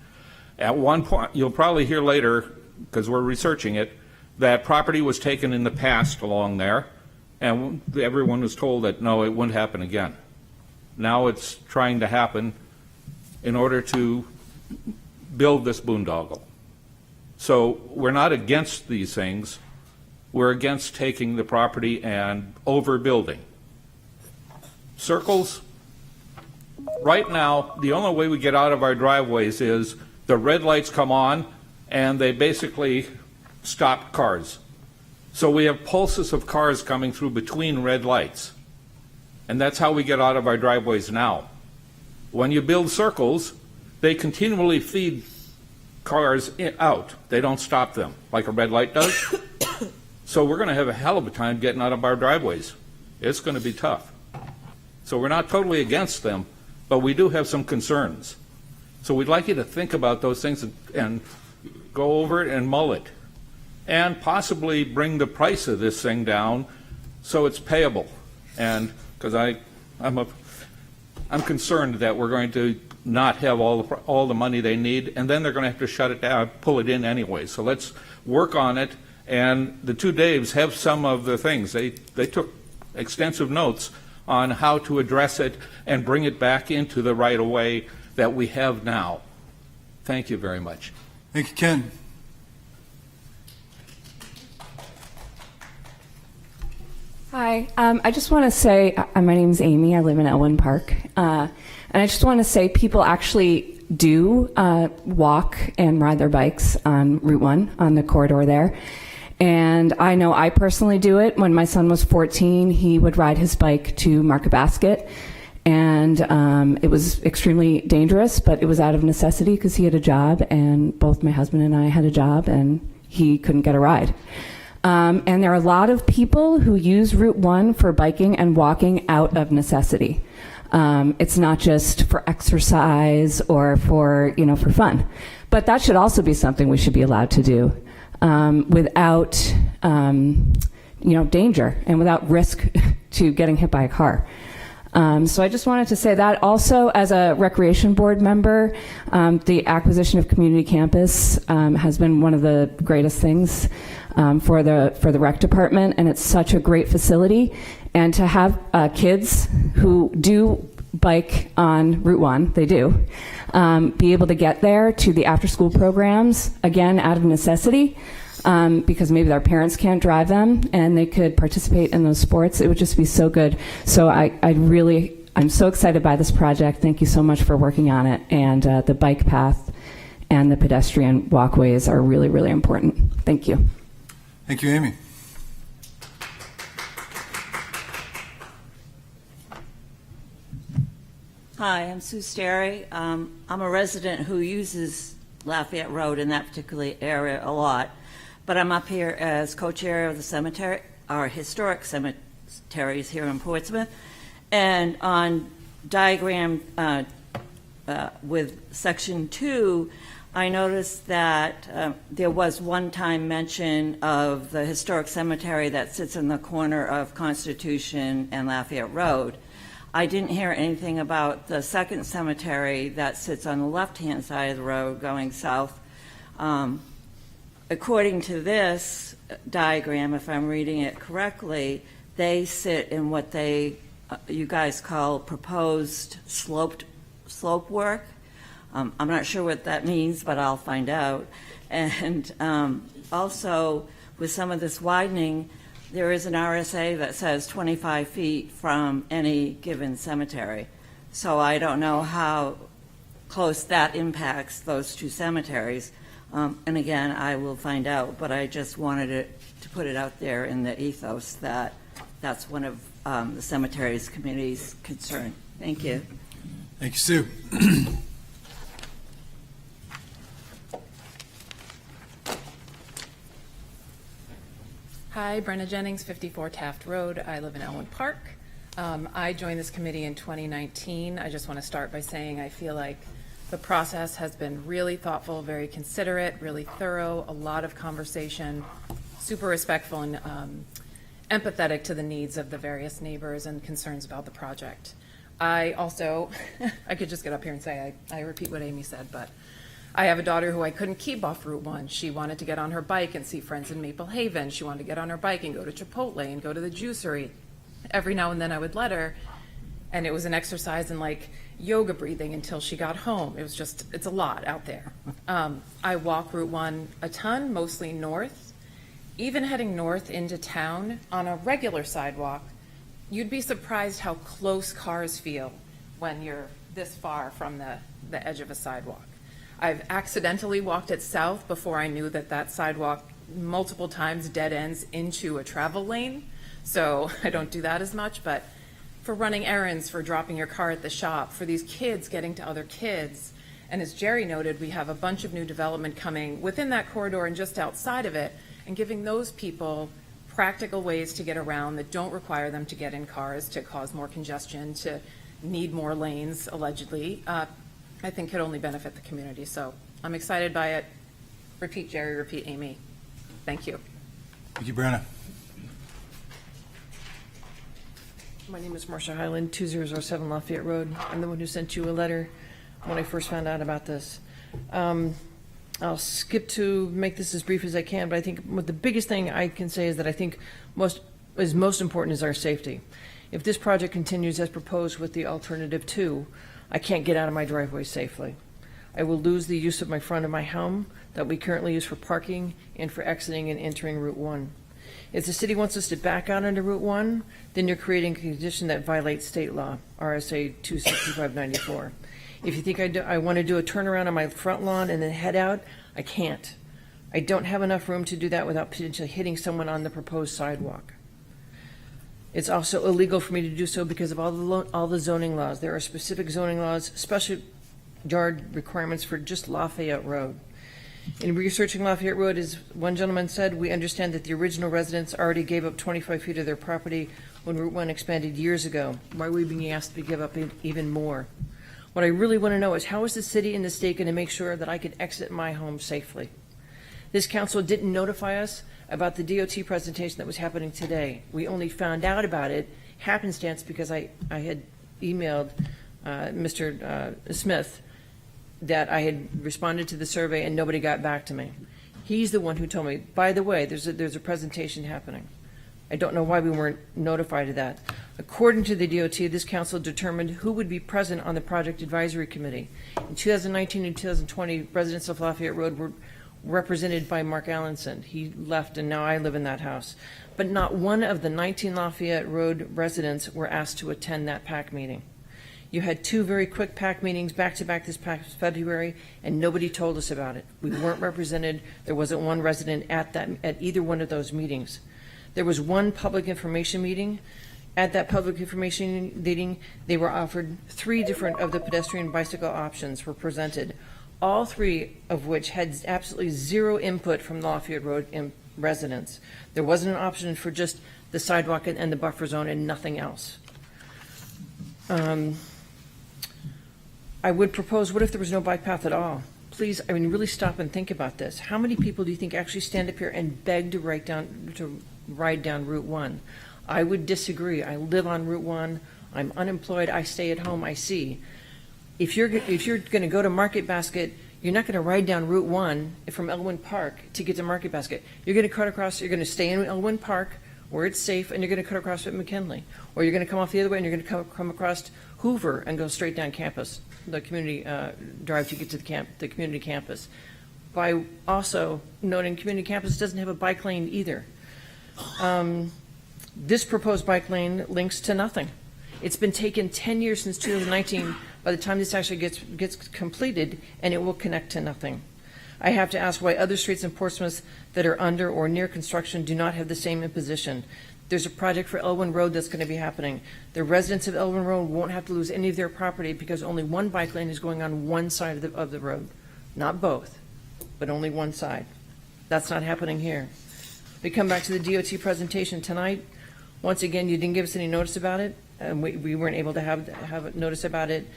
[SPEAKER 12] At one point, you'll probably hear later, because we're researching it, that property was taken in the past along there, and everyone was told that, no, it wouldn't happen again. Now it's trying to happen in order to build this boondoggle. So we're not against these things. We're against taking the property and overbuilding. Circles, right now, the only way we get out of our driveways is the red lights come on and they basically stop cars. So we have pulses of cars coming through between red lights. And that's how we get out of our driveways now. When you build circles, they continually feed cars out. They don't stop them like a red light does. So we're going to have a hell of a time getting out of our driveways. It's going to be tough. So we're not totally against them, but we do have some concerns. So we'd like you to think about those things and go over it and mull it, and possibly bring the price of this thing down so it's payable. And because I'm concerned that we're going to not have all the money they need, and then they're going to have to shut it down, pull it in anyway. So let's work on it. And the two Daves have some of the things. They took extensive notes on how to address it and bring it back into the right-of-way that we have now. Thank you very much.
[SPEAKER 1] Thank you, Ken.
[SPEAKER 13] Hi, I just want to say, my name's Amy, I live in Elwyn Park, and I just want to say people actually do walk and ride their bikes on Route 1, on the corridor there, and I know I personally do it. When my son was 14, he would ride his bike to Market Basket, and it was extremely dangerous, but it was out of necessity because he had a job, and both my husband and I had a job, and he couldn't get a ride. And there are a lot of people who use Route 1 for biking and walking out of necessity. It's not just for exercise or for fun. But that should also be something we should be allowed to do without, danger and without risk to getting hit by a car. So I just wanted to say that. Also, as a recreation board member, the acquisition of community campus has been one of the greatest things for the rec department, and it's such a great facility. And to have kids who do bike on Route 1, they do, be able to get there to the after-school programs, again, out of necessity, because maybe their parents can't drive them and they could participate in those sports. It would just be so good. So I'm so excited by this project. Thank you so much for working on it. And the bike path and the pedestrian walkways are really, really important. Thank you.
[SPEAKER 1] Thank you, Amy.
[SPEAKER 14] Hi, I'm Sue Sterry. I'm a resident who uses Lafayette Road in that particular area a lot, but I'm up here as co-chair of the cemetery, our historic cemeteries here in Portsmouth, and on diagram with section 2, I noticed that there was one-time mention of the historic cemetery that sits in the corner of Constitution and Lafayette Road. I didn't hear anything about the second cemetery that sits on the left-hand side of the road going south. According to this diagram, if I'm reading it correctly, they sit in what you guys call proposed slope work. I'm not sure what that means, but I'll find out. And also, with some of this widening, there is an RSA that says 25 feet from any given cemetery. So I don't know how close that impacts those two cemeteries. And again, I will find out, but I just wanted to put it out there in the ethos that that's one of the cemetery's committee's concern. Thank you.
[SPEAKER 1] Thank you, Sue.
[SPEAKER 15] Hi, Brenna Jennings, 54 Taft Road. I live in Elmwood Park. I joined this committee in 2019. I just want to start by saying I feel like the process has been really thoughtful, very considerate, really thorough, a lot of conversation, super respectful and empathetic to the needs of the various neighbors and concerns about the project. I also, I could just get up here and say, I repeat what Amy said, but I have a daughter who I couldn't keep off Route 1. She wanted to get on her bike and see friends in Maple Haven. She wanted to get on her bike and go to Chipotle and go to the juicery. Every now and then I would let her, and it was an exercise in like yoga breathing until she got home. It was just, it's a lot out there. I walk Route 1 a ton, mostly north. Even heading north into town on a regular sidewalk, you'd be surprised how close cars feel when you're this far from the edge of a sidewalk. I've accidentally walked it south before I knew that that sidewalk multiple times dead ends into a travel lane, so I don't do that as much, but for running errands, for dropping your car at the shop, for these kids getting to other kids, and as Jerry noted, we have a bunch of new development coming within that corridor and just outside of it, and giving those people practical ways to get around that don't require them to get in cars, to cause more congestion, to need more lanes, allegedly, I think could only benefit the community. So I'm excited by it. Repeat Jerry, repeat Amy. Thank you.
[SPEAKER 1] Thank you, Brenna.
[SPEAKER 16] My name is Marcia Highland, 2007 Lafayette Road. I'm the one who sent you a letter when I first found out about this. I'll skip to make this as brief as I can, but I think what the biggest thing I can say is that I think most important is our safety. If this project continues as proposed with the alternative 2, I can't get out of my driveway safely. I will lose the use of my front of my home that we currently use for parking and for exiting and entering Route 1. If the city wants us to back out onto Route 1, then you're creating a condition that violates state law, RSA 26594. If you think I want to do a turnaround on my front lawn and then head out, I can't. I don't have enough room to do that without potentially hitting someone on the proposed sidewalk. It's also illegal for me to do so because of all the zoning laws. There are specific zoning laws, special yard requirements for just Lafayette Road. In researching Lafayette Road, as one gentleman said, we understand that the original residents already gave up 25 feet of their property when Route 1 expanded years ago. Why are we being asked to give up even more? What I really want to know is how is the city and the state going to make sure that I can exit my home safely? This council didn't notify us about the DOT presentation that was happening today. We only found out about it happenstance because I had emailed Mr. Smith that I had responded to the survey and nobody got back to me. He's the one who told me, by the way, there's a presentation happening. I don't know why we weren't notified of that. According to the DOT, this council determined who would be present on the project advisory committee. In 2019 and 2020, residents of Lafayette Road were represented by Mark Allenson. He left and now I live in that house. But not one of the 19 Lafayette Road residents were asked to attend that PAC meeting. You had 2 very quick PAC meetings back to back this past February and nobody told us about it. We weren't represented. There wasn't one resident at either one of those meetings. There was one public information meeting. At that public information meeting, they were offered 3 different of the pedestrian bicycle options were presented, all 3 of which had absolutely zero input from Lafayette Road residents. There wasn't an option for just the sidewalk and the buffer zone and nothing else. I would propose, what if there was no bike path at all? Please, I mean, really stop and think about this. How many people do you think actually stand up here and beg to ride down Route 1? I would disagree. I live on Route 1. I'm unemployed. I stay at home. I see. If you're going to go to Market Basket, you're not going to ride down Route 1 from Elwyn Park to get to Market Basket. You're going to cut across. You're going to stay in Elwyn Park where it's safe, and you're going to cut across at McKinley, or you're going to come off the other way and you're going to come across Hoover and go straight down campus, the community drive to get to the community campus. By also noting community campus doesn't have a bike lane either. This proposed bike lane links to nothing. It's been taken 10 years since 2019 by the time this actually gets completed, and it will connect to nothing. I have to ask why other streets in Portsmouth that are under or near construction do not have the same imposition. There's a project for Elwyn Road that's going to be happening. The residents of Elwyn Road won't have to lose any of their property because only one bike lane is going on one side of the road. Not both, but only one side. That's not happening here. We come back to the DOT presentation tonight. Once again, you didn't give us any notice about it, and we weren't able to have a notice about it.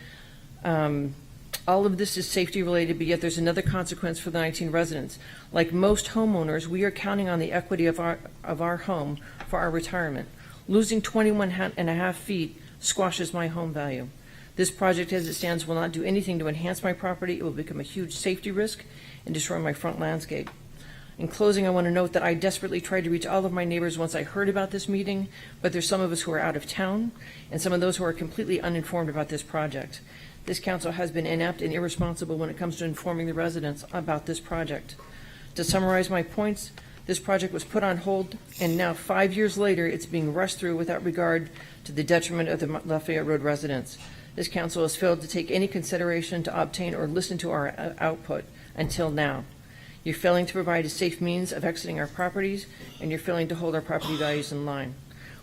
[SPEAKER 16] All of this is safety related, but yet there's another consequence for the 19 residents. Like most homeowners, we are counting on the equity of our home for our retirement. Losing 21.5 feet squashes my home value. This project as it stands will not do anything to enhance my property. It will become a huge safety risk and destroy my front landscape. In closing, I want to note that I desperately tried to reach all of my neighbors once I heard about this meeting, but there's some of us who are out of town and some of those who are completely uninformed about this project. This council has been inept and irresponsible when it comes to informing the residents about this project. To summarize my points, this project was put on hold, and now 5 years later, it's being rushed through without regard to the detriment of the Lafayette Road residents. This council has failed to take any consideration to obtain or listen to our output until now. You're failing to provide a safe means of exiting our properties, and you're failing to hold our property values in line.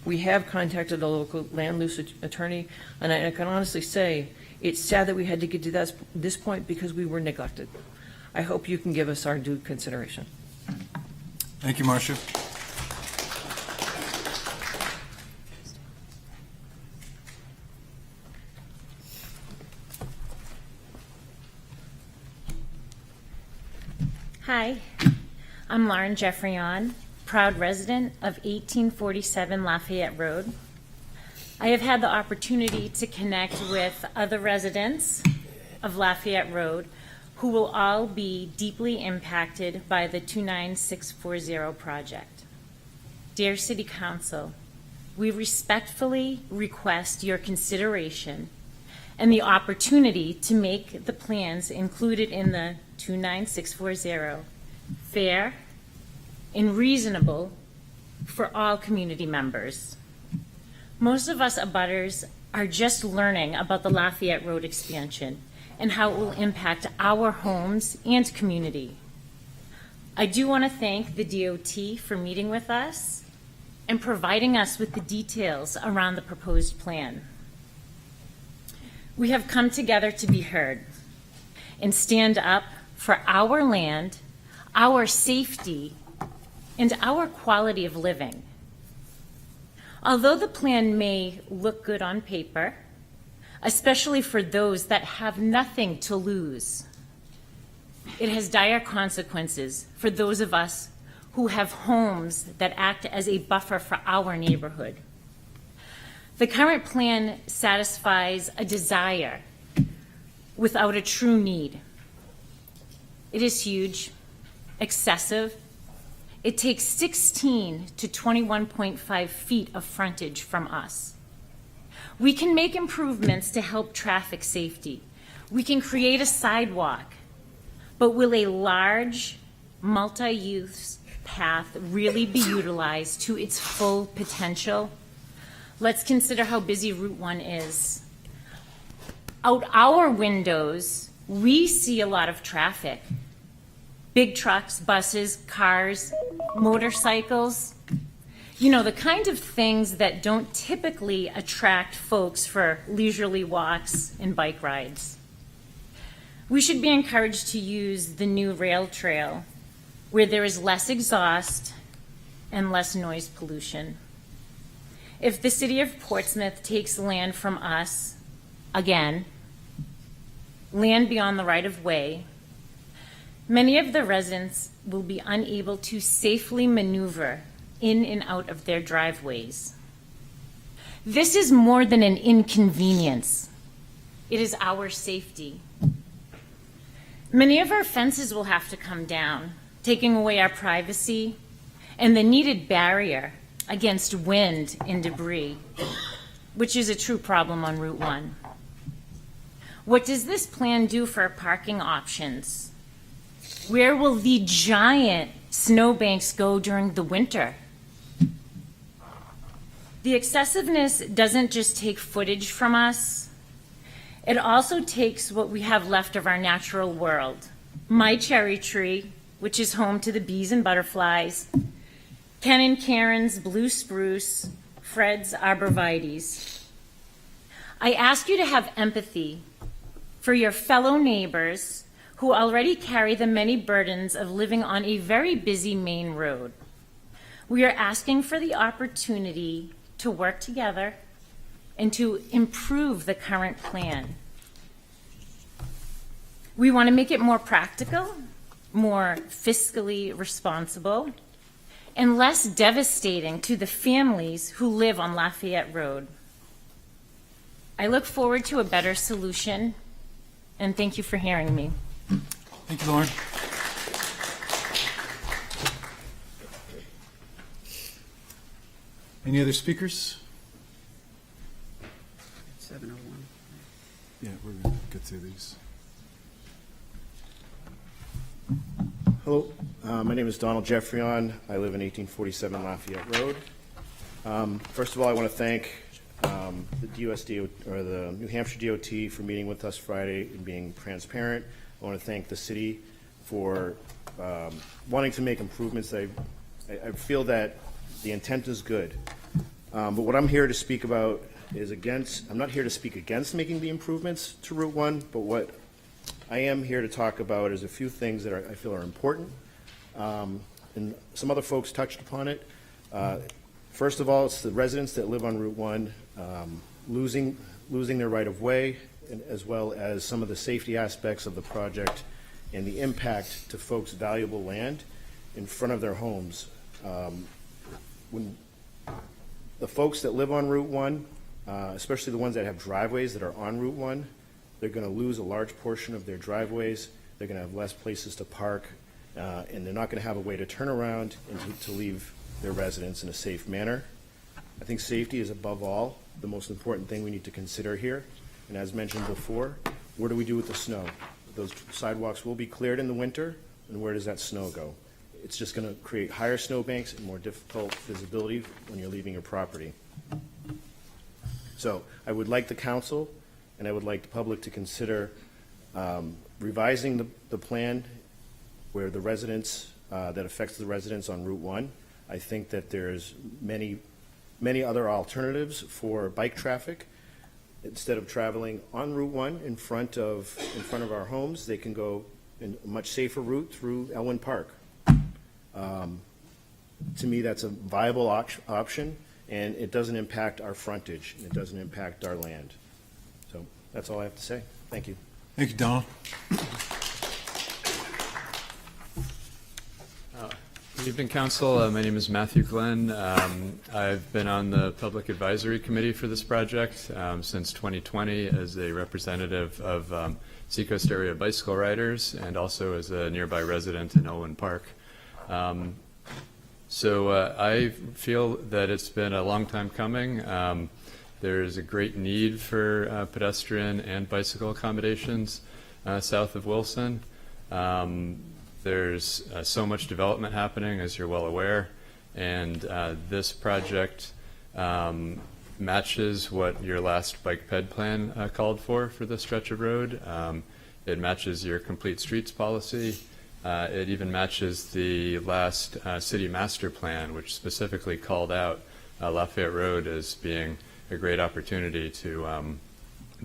[SPEAKER 16] We have contacted a local land use attorney, and I can honestly say it's sad that we had to get to this point because we were neglected. I hope you can give us our due consideration.
[SPEAKER 1] Thank you, Marcia.
[SPEAKER 17] Hi, I'm Lauren Jeffreyon, proud resident of 1847 Lafayette Road. I have had the opportunity to connect with other residents of Lafayette Road who will all be deeply impacted by the 29640 project. Dear City Council, we respectfully request your consideration and the opportunity to make the plans included in the 29640 fair and reasonable for all community members. Most of us abutters are just learning about the Lafayette Road expansion and how it will impact our homes and community. I do want to thank the DOT for meeting with us and providing us with the details around the proposed plan. We have come together to be heard and stand up for our land, our safety, and our quality of living. Although the plan may look good on paper, especially for those that have nothing to lose, it has dire consequences for those of us who have homes that act as a buffer for our neighborhood. The current plan satisfies a desire without a true need. It is huge, excessive. It takes 16 to 21.5 feet of frontage from us. We can make improvements to help traffic safety. We can create a sidewalk, but will a large multi-use path really be utilized to its full potential? Let's consider how busy Route 1 is. Out our windows, we see a lot of traffic. Big trucks, buses, cars, motorcycles. You know, the kind of things that don't typically attract folks for leisurely walks and bike rides. We should be encouraged to use the new rail trail where there is less exhaust and less noise pollution. If the city of Portsmouth takes land from us, again, land beyond the right-of-way, many of the residents will be unable to safely maneuver in and out of their driveways. This is more than an inconvenience. It is our safety. Many of our fences will have to come down, taking away our privacy and the needed barrier against wind and debris, which is a true problem on Route 1. What does this plan do for parking options? Where will the giant snowbanks go during the winter? The excessiveness doesn't just take footage from us, it also takes what we have left of our natural world. My cherry tree, which is home to the bees and butterflies, Ken and Karen's blue spruce, Fred's arborvitaes. I ask you to have empathy for your fellow neighbors who already carry the many burdens of living on a very busy main road. We are asking for the opportunity to work together and to improve the current plan. We want to make it more practical, more fiscally responsible, and less devastating to the families who live on Lafayette Road. I look forward to a better solution, and thank you for hearing me.
[SPEAKER 1] Thank you, Lauren. Any other speakers?
[SPEAKER 3] 7:01.
[SPEAKER 1] Yeah, we're going to get through these.
[SPEAKER 18] Hello, my name is Donald Jeffreyon. I live in 1847 Lafayette Road. First of all, I want to thank the DUSD or the New Hampshire DOT for meeting with us Friday and being transparent. I want to thank the city for wanting to make improvements. I feel that the intent is good, but what I'm here to speak about is I'm not here to speak against making the improvements to Route 1, but what I am here to talk about is a few things that I feel are important, and some other folks touched upon it. First of all, it's the residents that live on Route 1 losing their right-of-way, as well as some of the safety aspects of the project and the impact to folks' valuable land in front of their homes. When the folks that live on Route 1, especially the ones that have driveways that are on Route 1, they're going to lose a large portion of their driveways. They're going to have less places to park, and they're not going to have a way to turn around and to leave their residents in a safe manner. I think safety is above all the most important thing we need to consider here. And as mentioned before, what do we do with the snow? Those sidewalks will be cleared in the winter, and where does that snow go? It's just going to create higher snowbanks and more difficult visibility when you're leaving your property. So I would like the council and I would like the public to consider revising the plan where the residents, that affects the residents on Route 1. I think that there's many other alternatives for bike traffic. Instead of traveling on Route 1 in front of our homes, they can go in a much safer route through Elwyn Park. To me, that's a viable option, and it doesn't impact our frontage, and it doesn't impact our land. So that's all I have to say. Thank you.
[SPEAKER 1] Thank you, Donald.
[SPEAKER 19] Good evening, Council. My name is Matthew Glenn. I've been on the Public Advisory Committee for this project since 2020 as a representative of Seacoast area bicycle riders and also as a nearby resident in Elwyn Park. So I feel that it's been a long time coming. There's a great need for pedestrian and bicycle accommodations south of Wilson. There's so much development happening, as you're well aware, and this project matches what your last bike ped plan called for this stretch of road. It matches your complete streets policy. It even matches the last city master plan, which specifically called out Lafayette Road as being a great opportunity to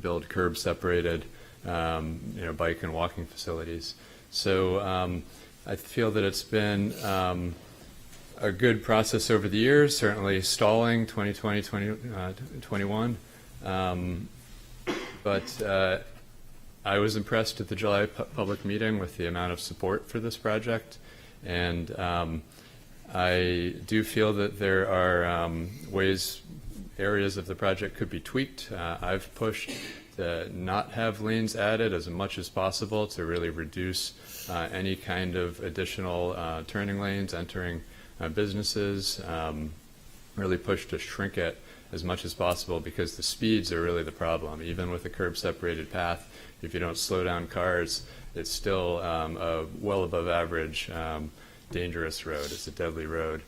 [SPEAKER 19] build curb-separated, bike and walking facilities. So I feel that it's been a good process over the years, certainly stalling 2020, 2021. But I was impressed at the July public meeting with the amount of support for this project. And I do feel that there are areas of the project could be tweaked. I've pushed to not have lanes added as much as possible to really reduce any kind of additional turning lanes entering businesses, really push to shrink it as much as possible because the speeds are really the problem. Even with a curb separated path, if you don't slow down cars, it's still a well above average dangerous road. It's a deadly road.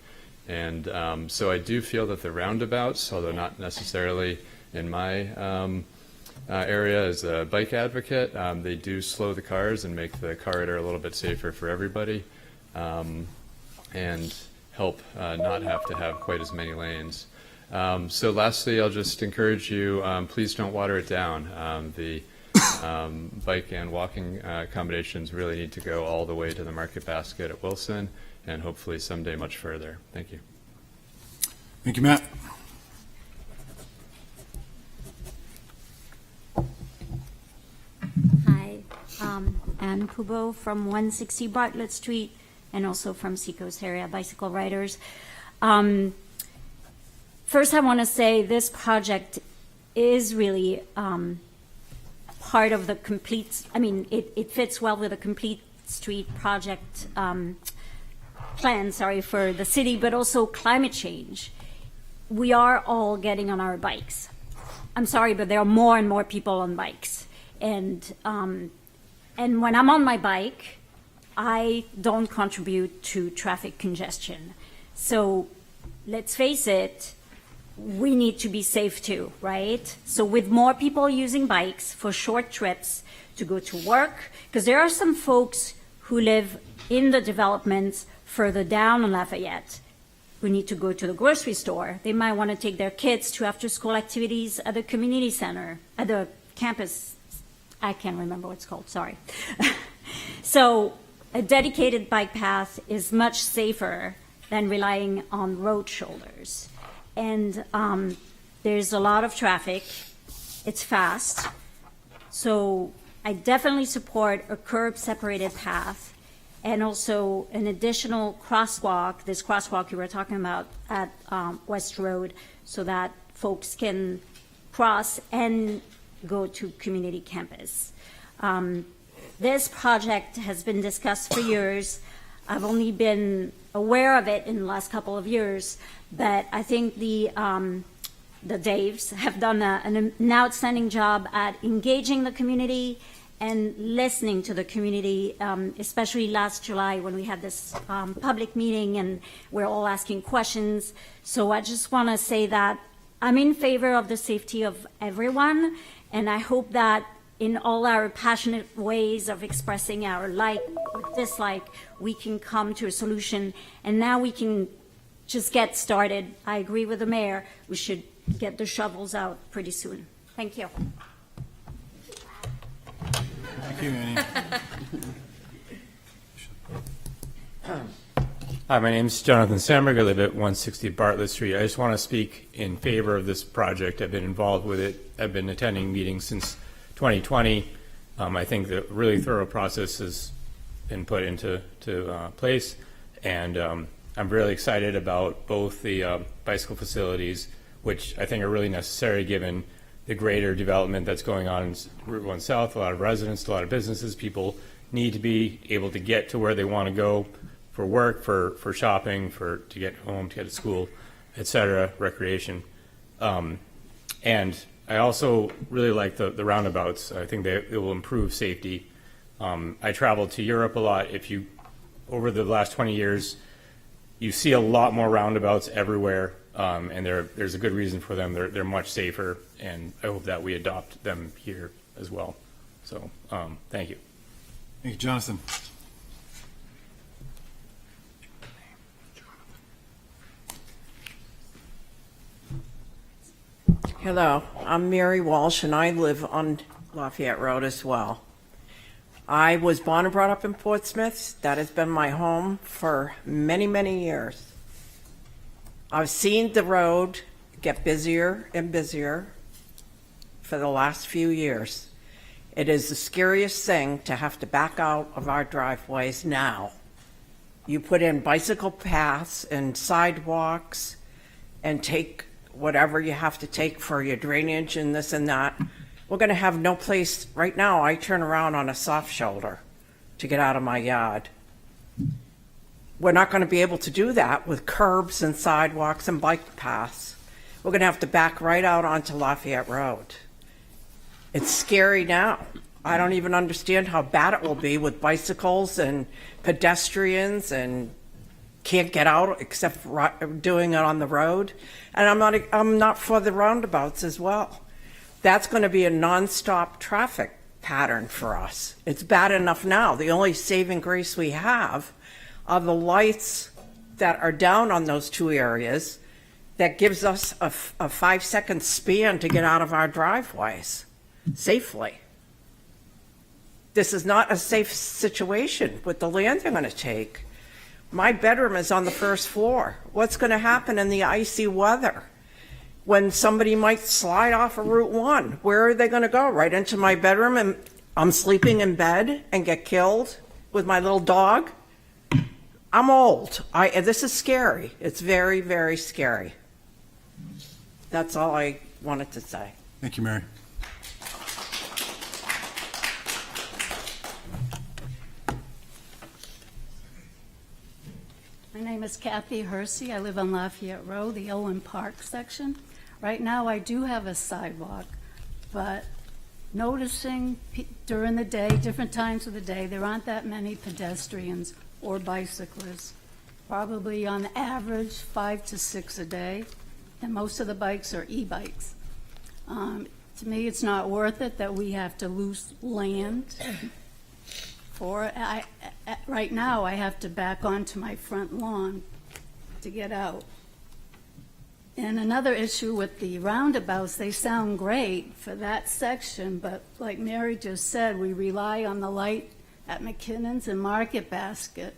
[SPEAKER 19] And so I do feel that the roundabouts, although not necessarily in my area as a bike advocate, they do slow the cars and make the corridor a little bit safer for everybody, and help not have to have quite as many lanes. So lastly, I'll just encourage you, please don't water it down. The bike and walking accommodations really need to go all the way to the market basket at Wilson and hopefully someday much further. Thank you.
[SPEAKER 1] Thank you, Matt.
[SPEAKER 20] Hi, Ann Kubo from 160 Bartlett Street and also from Seacoast Area Bicycle Riders. First, I want to say this project is really part of the complete, it fits well with the complete street project plan, for the city, but also climate change. We are all getting on our bikes. I'm sorry, but there are more and more people on bikes. And when I'm on my bike, I don't contribute to traffic congestion. So let's face it, we need to be safe too, right? So with more people using bikes for short trips to go to work, because there are some folks who live in the developments further down on Lafayette who need to go to the grocery store. They might want to take their kids to after-school activities at the community center, at the campus. I can't remember what it's called, sorry. So a dedicated bike path is much safer than relying on road shoulders. And there's a lot of traffic. It's fast. So I definitely support a curb-separated path and also an additional crosswalk, this crosswalk you were talking about at West Road, so that folks can cross and go to community campus. This project has been discussed for years. I've only been aware of it in the last couple of years, but I think the Daves have done an outstanding job at engaging the community and listening to the community, especially last July when we had this public meeting and we're all asking questions. So I just want to say that I'm in favor of the safety of everyone, and I hope that in all our passionate ways of expressing our like or dislike, we can come to a solution, and now we can just get started. I agree with the mayor. We should get the shovels out pretty soon. Thank you.
[SPEAKER 1] Thank you, Annie.
[SPEAKER 21] Hi, my name is Jonathan Sandberg. I live at 160 Bartlett Street. I just want to speak in favor of this project. I've been involved with it. I've been attending meetings since 2020. I think the really thorough process has been put into place, and I'm really excited about both the bicycle facilities, which I think are really necessary given the greater development that's going on in Route 1 South. A lot of residents, a lot of businesses, people need to be able to get to where they want to go for work, for shopping, to get home, to get to school, et cetera, recreation. And I also really like the roundabouts. I think it will improve safety. I traveled to Europe a lot. Over the last 20 years, you see a lot more roundabouts everywhere, and there's a good reason for them. They're much safer, and I hope that we adopt them here as well. So, thank you.
[SPEAKER 1] Thank you, Jonathan.
[SPEAKER 22] Hello, I'm Mary Walsh, and I live on Lafayette Road as well. I was born and brought up in Portsmouth. That has been my home for many, many years. I've seen the road get busier and busier for the last few years. It is the scariest thing to have to back out of our driveways now. You put in bicycle paths and sidewalks and take whatever you have to take for your drainage and this and that. We're going to have no place. Right now, I turn around on a soft shoulder to get out of my yard. We're not going to be able to do that with curbs and sidewalks and bike paths. We're going to have to back right out onto Lafayette Road. It's scary now. I don't even understand how bad it will be with bicycles and pedestrians and can't get out except for doing it on the road. And I'm not for the roundabouts as well. That's going to be a nonstop traffic pattern for us. It's bad enough now. The only saving grace we have are the lights that are down on those two areas that gives us a 5-second span to get out of our driveways safely. This is not a safe situation with the land they're going to take. My bedroom is on the first floor. What's going to happen in the icy weather? When somebody might slide off of Route 1, where are they going to go? Right into my bedroom and I'm sleeping in bed and get killed with my little dog? I'm old. This is scary. It's very, very scary. That's all I wanted to say.
[SPEAKER 1] Thank you, Mary.
[SPEAKER 2] My name is Kathy Hersey. I live on Lafayette Road, the Owen Park section. Right now, I do have a sidewalk, but noticing during the day, different times of the day, there aren't that many pedestrians or bicyclists. Probably on average, 5 to 6 a day, and most of the bikes are e-bikes. To me, it's not worth it that we have to lose land for it. Right now, I have to back onto my front lawn to get out. And another issue with the roundabouts, they sound great for that section, but like Mary just said, we rely on the light at McKinnon's and Market Basket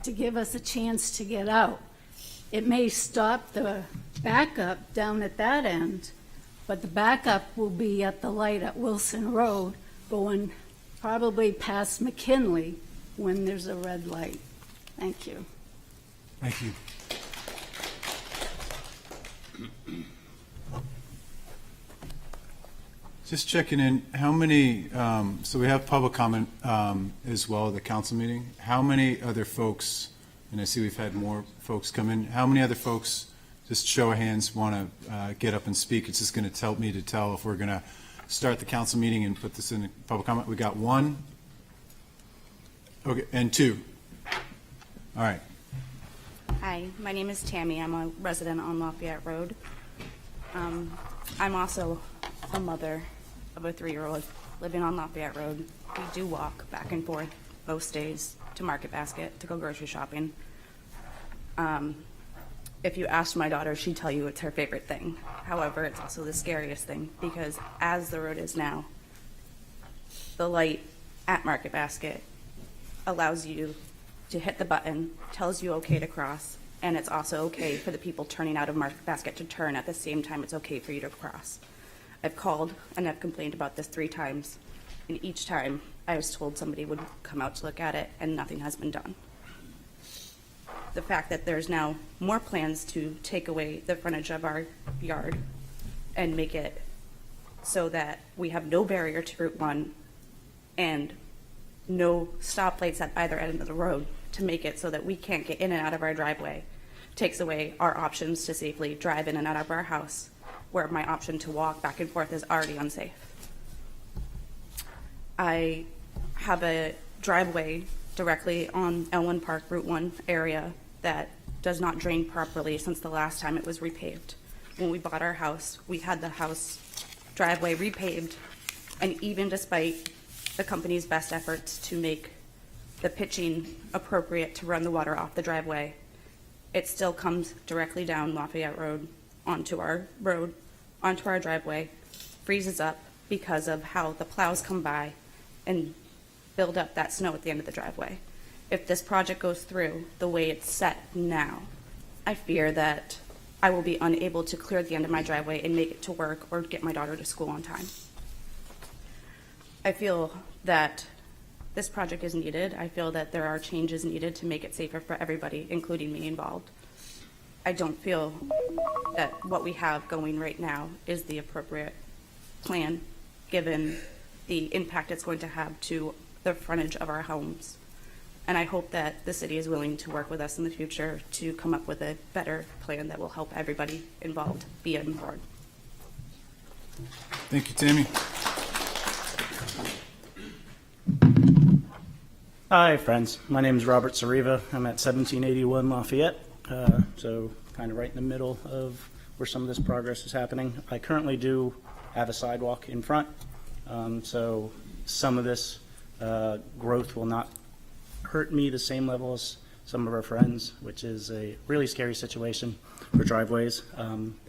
[SPEAKER 2] to give us a chance to get out. It may stop the backup down at that end, but the backup will be at the light at Wilson Road, going probably past McKinley when there's a red light. Thank you.
[SPEAKER 1] Thank you. Just checking in, how many, so we have public comment as well at the council meeting. How many other folks, and I see we've had more folks come in, how many other folks, just show of hands, want to get up and speak? It's just going to help me to tell if we're going to start the council meeting and put this in the public comment. We got 1, okay, and 2. All right.
[SPEAKER 6] Hi, my name is Tammy. I'm a resident on Lafayette Road. I'm also a mother of a 3-year-old living on Lafayette Road. We do walk back and forth most days to Market Basket to go grocery shopping. If you asked my daughter, she'd tell you it's her favorite thing. However, it's also the scariest thing because as the road is now, the light at Market Basket allows you to hit the button, tells you okay to cross, and it's also okay for the people turning out of Market Basket to turn at the same time it's okay for you to cross. I've called and I've complained about this 3 times, and each time I was told somebody would come out to look at it and nothing has been done. The fact that there's now more plans to take away the frontage of our yard and make it so that we have no barrier to Route 1 and no stoplights at either end of the road to make it so that we can't get in and out of our driveway takes away our options to safely drive in and out of our house, where my option to walk back and forth is already unsafe. I have a driveway directly on Elwyn Park Route 1 area that does not drain properly since the last time it was repaved. When we bought our house, we had the house driveway repaved, and even despite the company's best efforts to make the pitching appropriate to run the water off the driveway, it still comes directly down Lafayette Road onto our driveway, freezes up because of how the plows come by and build up that snow at the end of the driveway. If this project goes through the way it's set now, I fear that I will be unable to clear the end of my driveway and make it to work or get my daughter to school on time. I feel that this project is needed. I feel that there are changes needed to make it safer for everybody, including me involved. I don't feel that what we have going right now is the appropriate plan, given the impact it's going to have to the frontage of our homes. And I hope that the city is willing to work with us in the future to come up with a better plan that will help everybody involved be on board.
[SPEAKER 1] Thank you, Tammy.
[SPEAKER 23] Hi, friends. My name is Robert Sariva. I'm at 1781 Lafayette, so kind of right in the middle of where some of this progress is happening. I currently do have a sidewalk in front, so some of this growth will not hurt me the same level as some of our friends, which is a really scary situation for driveways.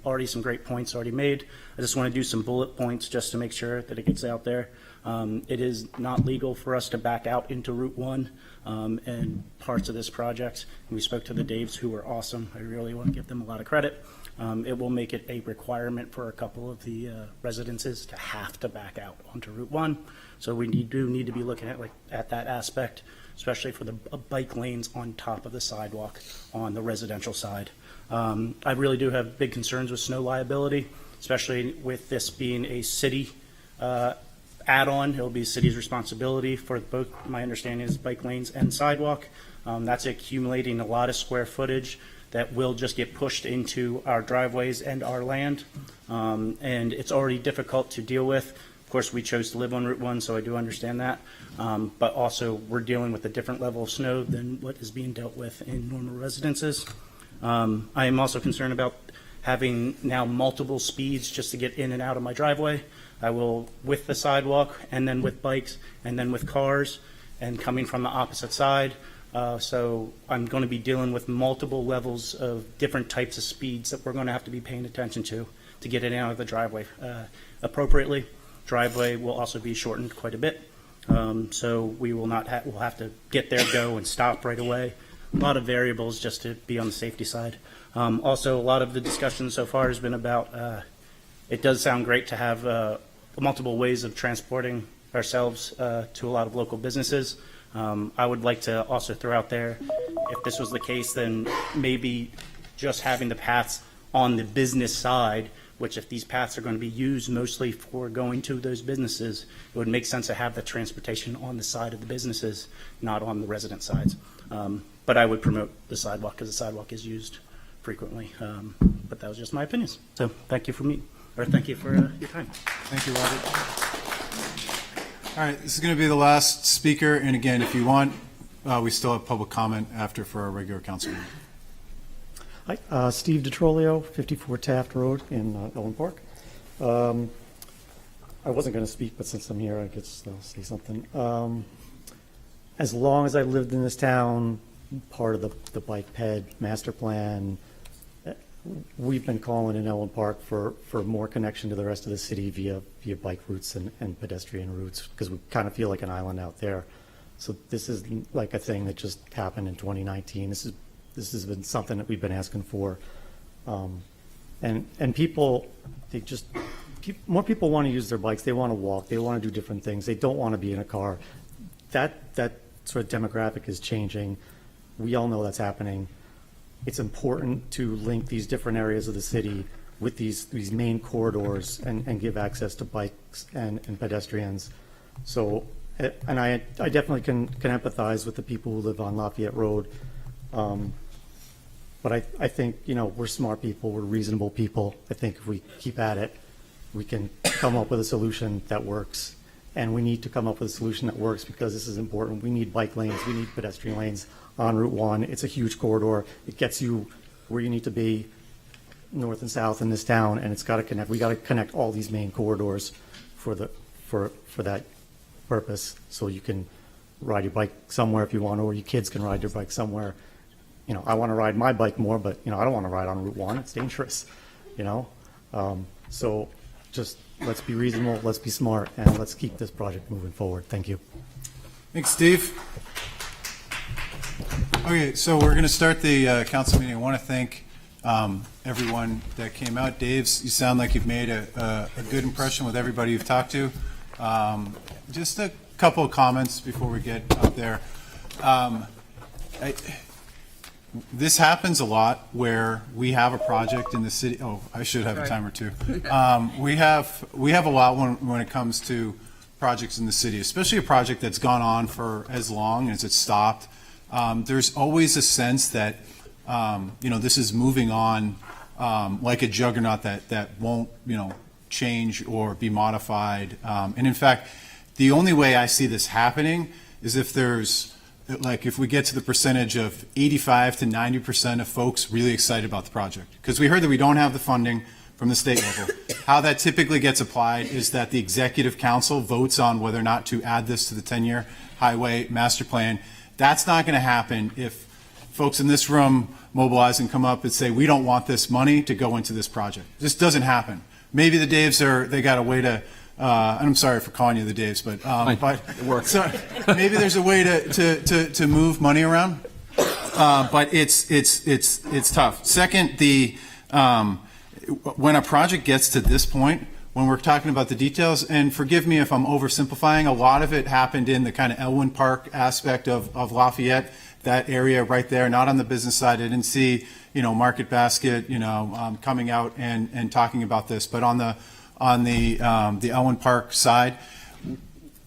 [SPEAKER 23] Already some great points already made. I just want to do some bullet points just to make sure that it gets out there. It is not legal for us to back out into Route 1 and parts of this project. And we spoke to the Daves, who were awesome. I really want to give them a lot of credit. It will make it a requirement for a couple of the residences to have to back out onto Route 1. So we do need to be looking at that aspect, especially for the bike lanes on top of the sidewalk on the residential side. I really do have big concerns with snow liability, especially with this being a city add-on. It'll be city's responsibility for both, my understanding is, bike lanes and sidewalk. That's accumulating a lot of square footage that will just get pushed into our driveways and our land. And it's already difficult to deal with. Of course, we chose to live on Route 1, so I do understand that. But also, we're dealing with a different level of snow than what is being dealt with in normal residences. I am also concerned about having now multiple speeds just to get in and out of my driveway. I will with the sidewalk, and then with bikes, and then with cars, and coming from the opposite side. So I'm going to be dealing with multiple levels of different types of speeds that we're going to have to be paying attention to get it out of the driveway appropriately. Driveway will also be shortened quite a bit. So we will not we'll have to get there, go, and stop right away. A lot of variables just to be on the safety side. Also, a lot of the discussion so far has been about, it does sound great to have multiple ways of transporting ourselves to a lot of local businesses. I would like to also throw out there, if this was the case, then maybe just having the paths on the business side, which if these paths are going to be used mostly for going to those businesses, it would make sense to have the transportation on the side of the businesses, not on the resident sides. But I would promote the sidewalk because the sidewalk is used frequently. But that was just my opinions. So thank you for thank you for your time.
[SPEAKER 1] Thank you, Robert. All right, this is going to be the last speaker. And again, if you want, we still have public comment after for our regular council meeting.
[SPEAKER 4] Hi, Steve DeTrolio, 54 Taft Road in Elwin Park. I wasn't going to speak, but since I'm here, I guess I'll say something. As long as I lived in this town, part of the bike ped master plan, we've been calling in Elwin Park for more connection to the rest of the city via bike routes and pedestrian routes, because we kind of feel like an island out there. So this is like a thing that just happened in 2019. This has been something that we've been asking for. And people, more people want to use their bikes. They want to walk. They want to do different things. They don't want to be in a car. That sort of demographic is changing. We all know that's happening. It's important to link these different areas of the city with these main corridors and give access to bikes and pedestrians. So, and I definitely can empathize with the people who live on Lafayette Road. But I think, we're smart people, we're reasonable people. I think if we keep at it, we can come up with a solution that works. And we need to come up with a solution that works because this is important. We need bike lanes, we need pedestrian lanes on Route 1. It's a huge corridor. It gets you where you need to be, north and south in this town, and it's got to connect. We got to connect all these main corridors for that purpose, so you can ride your bike somewhere if you want, or your kids can ride their bike somewhere. I want to ride my bike more, but I don't want to ride on Route 1. It's dangerous, So just let's be reasonable, let's be smart, and let's keep this project moving forward. Thank you.
[SPEAKER 1] Thanks, Steve. Okay, so we're going to start the council meeting. I want to thank everyone that came out. Dave's, you sound like you've made a good impression with everybody you've talked to. Just a couple of comments before we get up there. This happens a lot where we have a project in the city. Oh, I should have a timer too. We have a lot when it comes to projects in the city, especially a project that's gone on for as long as it's stopped. There's always a sense that this is moving on like a juggernaut that won't change or be modified. And in fact, the only way I see this happening is if we get to the percentage of 85 to 90% of folks really excited about the project. Because we heard that we don't have the funding from the state level. How that typically gets applied is that the executive council votes on whether or not to add this to the 10-year highway master plan. That's not going to happen if folks in this room mobilize and come up and say, we don't want this money to go into this project. This doesn't happen. Maybe the Daves they got a way to, and I'm sorry for calling you the Daves, but it works. So maybe there's a way to move money around, but it's tough. Second, when a project gets to this point, when we're talking about the details, and forgive me if I'm oversimplifying, a lot of it happened in the kind of Elwyn Park aspect of Lafayette, that area right there, not on the business side. I didn't see, Market Basket, coming out and talking about this, but on the Elwyn Park side,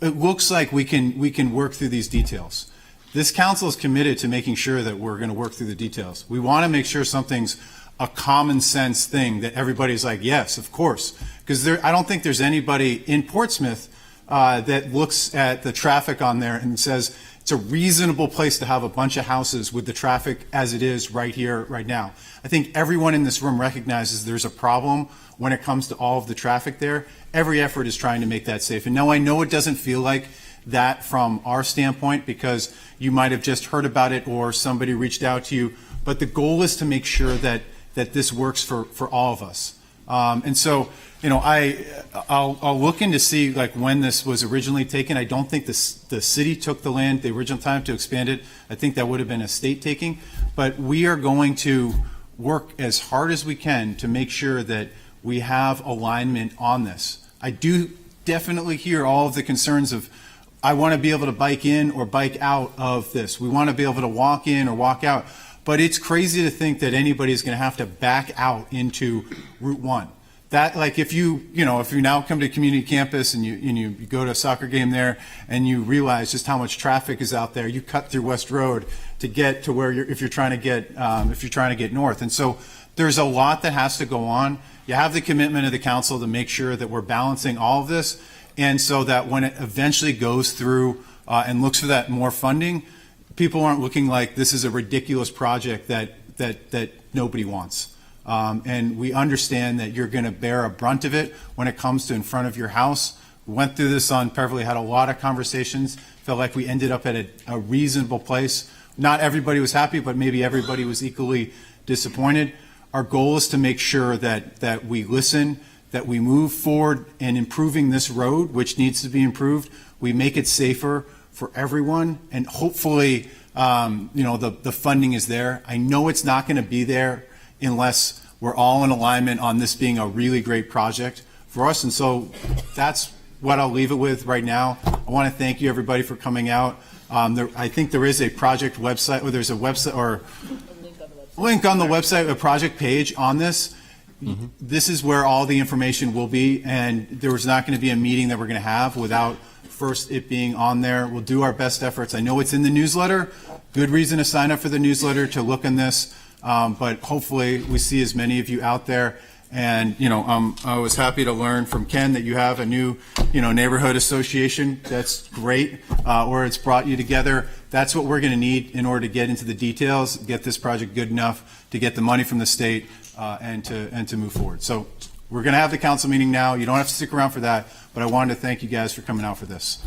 [SPEAKER 1] it looks like we can work through these details. This council is committed to making sure that we're going to work through the details. We want to make sure something's a common sense thing that everybody's like, yes, of course. Because I don't think there's anybody in Portsmouth that looks at the traffic on there and says it's a reasonable place to have a bunch of houses with the traffic as it is right here, right now. I think everyone in this room recognizes there's a problem when it comes to all of the traffic there. Every effort is trying to make that safe. And now I know it doesn't feel like that from our standpoint because you might have just heard about it or somebody reached out to you, but the goal is to make sure that this works for all of us. And so, I'll look in to see like when this was originally taken. I don't think the city took the land the original time to expand it. I think that would have been a state taking. But we are going to work as hard as we can to make sure that we have alignment on this. I do definitely hear all of the concerns of, I want to be able to bike in or bike out of this. We want to be able to walk in or walk out. But it's crazy to think that anybody's going to have to back out into Route 1. That, like, if you now come to community campus and you go to a soccer game there and you realize just how much traffic is out there, you cut through West Road to get to where if you're trying to get north. And so there's a lot that has to go on. You have the commitment of the council to make sure that we're balancing all of this, and so that when it eventually goes through and looks for that more funding, people aren't looking like this is a ridiculous project that nobody wants. And we understand that you're going to bear a brunt of it when it comes to in front of your house. We went through this on Beverly, had a lot of conversations, felt like we ended up at a reasonable place. Not everybody was happy, but maybe everybody was equally disappointed. Our goal is to make sure that we listen, that we move forward in improving this road, which needs to be improved. We make it safer for everyone, and hopefully, the funding is there. I know it's not going to be there unless we're all in alignment on this being a really great project for us, and so that's what I'll leave it with right now. I want to thank you, everybody, for coming out. I think there is a project website, or there's a website or link on the website, a project page on this. Mm-hmm. This is where all the information will be, and there was not going to be a meeting that we're going to have without first it being on there. We'll do our best efforts. I know it's in the newsletter. Good reason to sign up for the newsletter, to look in this, but hopefully we see as many of you out there. And, I was happy to learn from Ken that you have a new, neighborhood association. That's great, or it's brought you together. That's what we're going to need in order to get into the details, get this project good enough to get the money from the state and to move forward. So we're going to have the council meeting now. You don't have to stick around for that, but I wanted to thank you guys for coming out for this.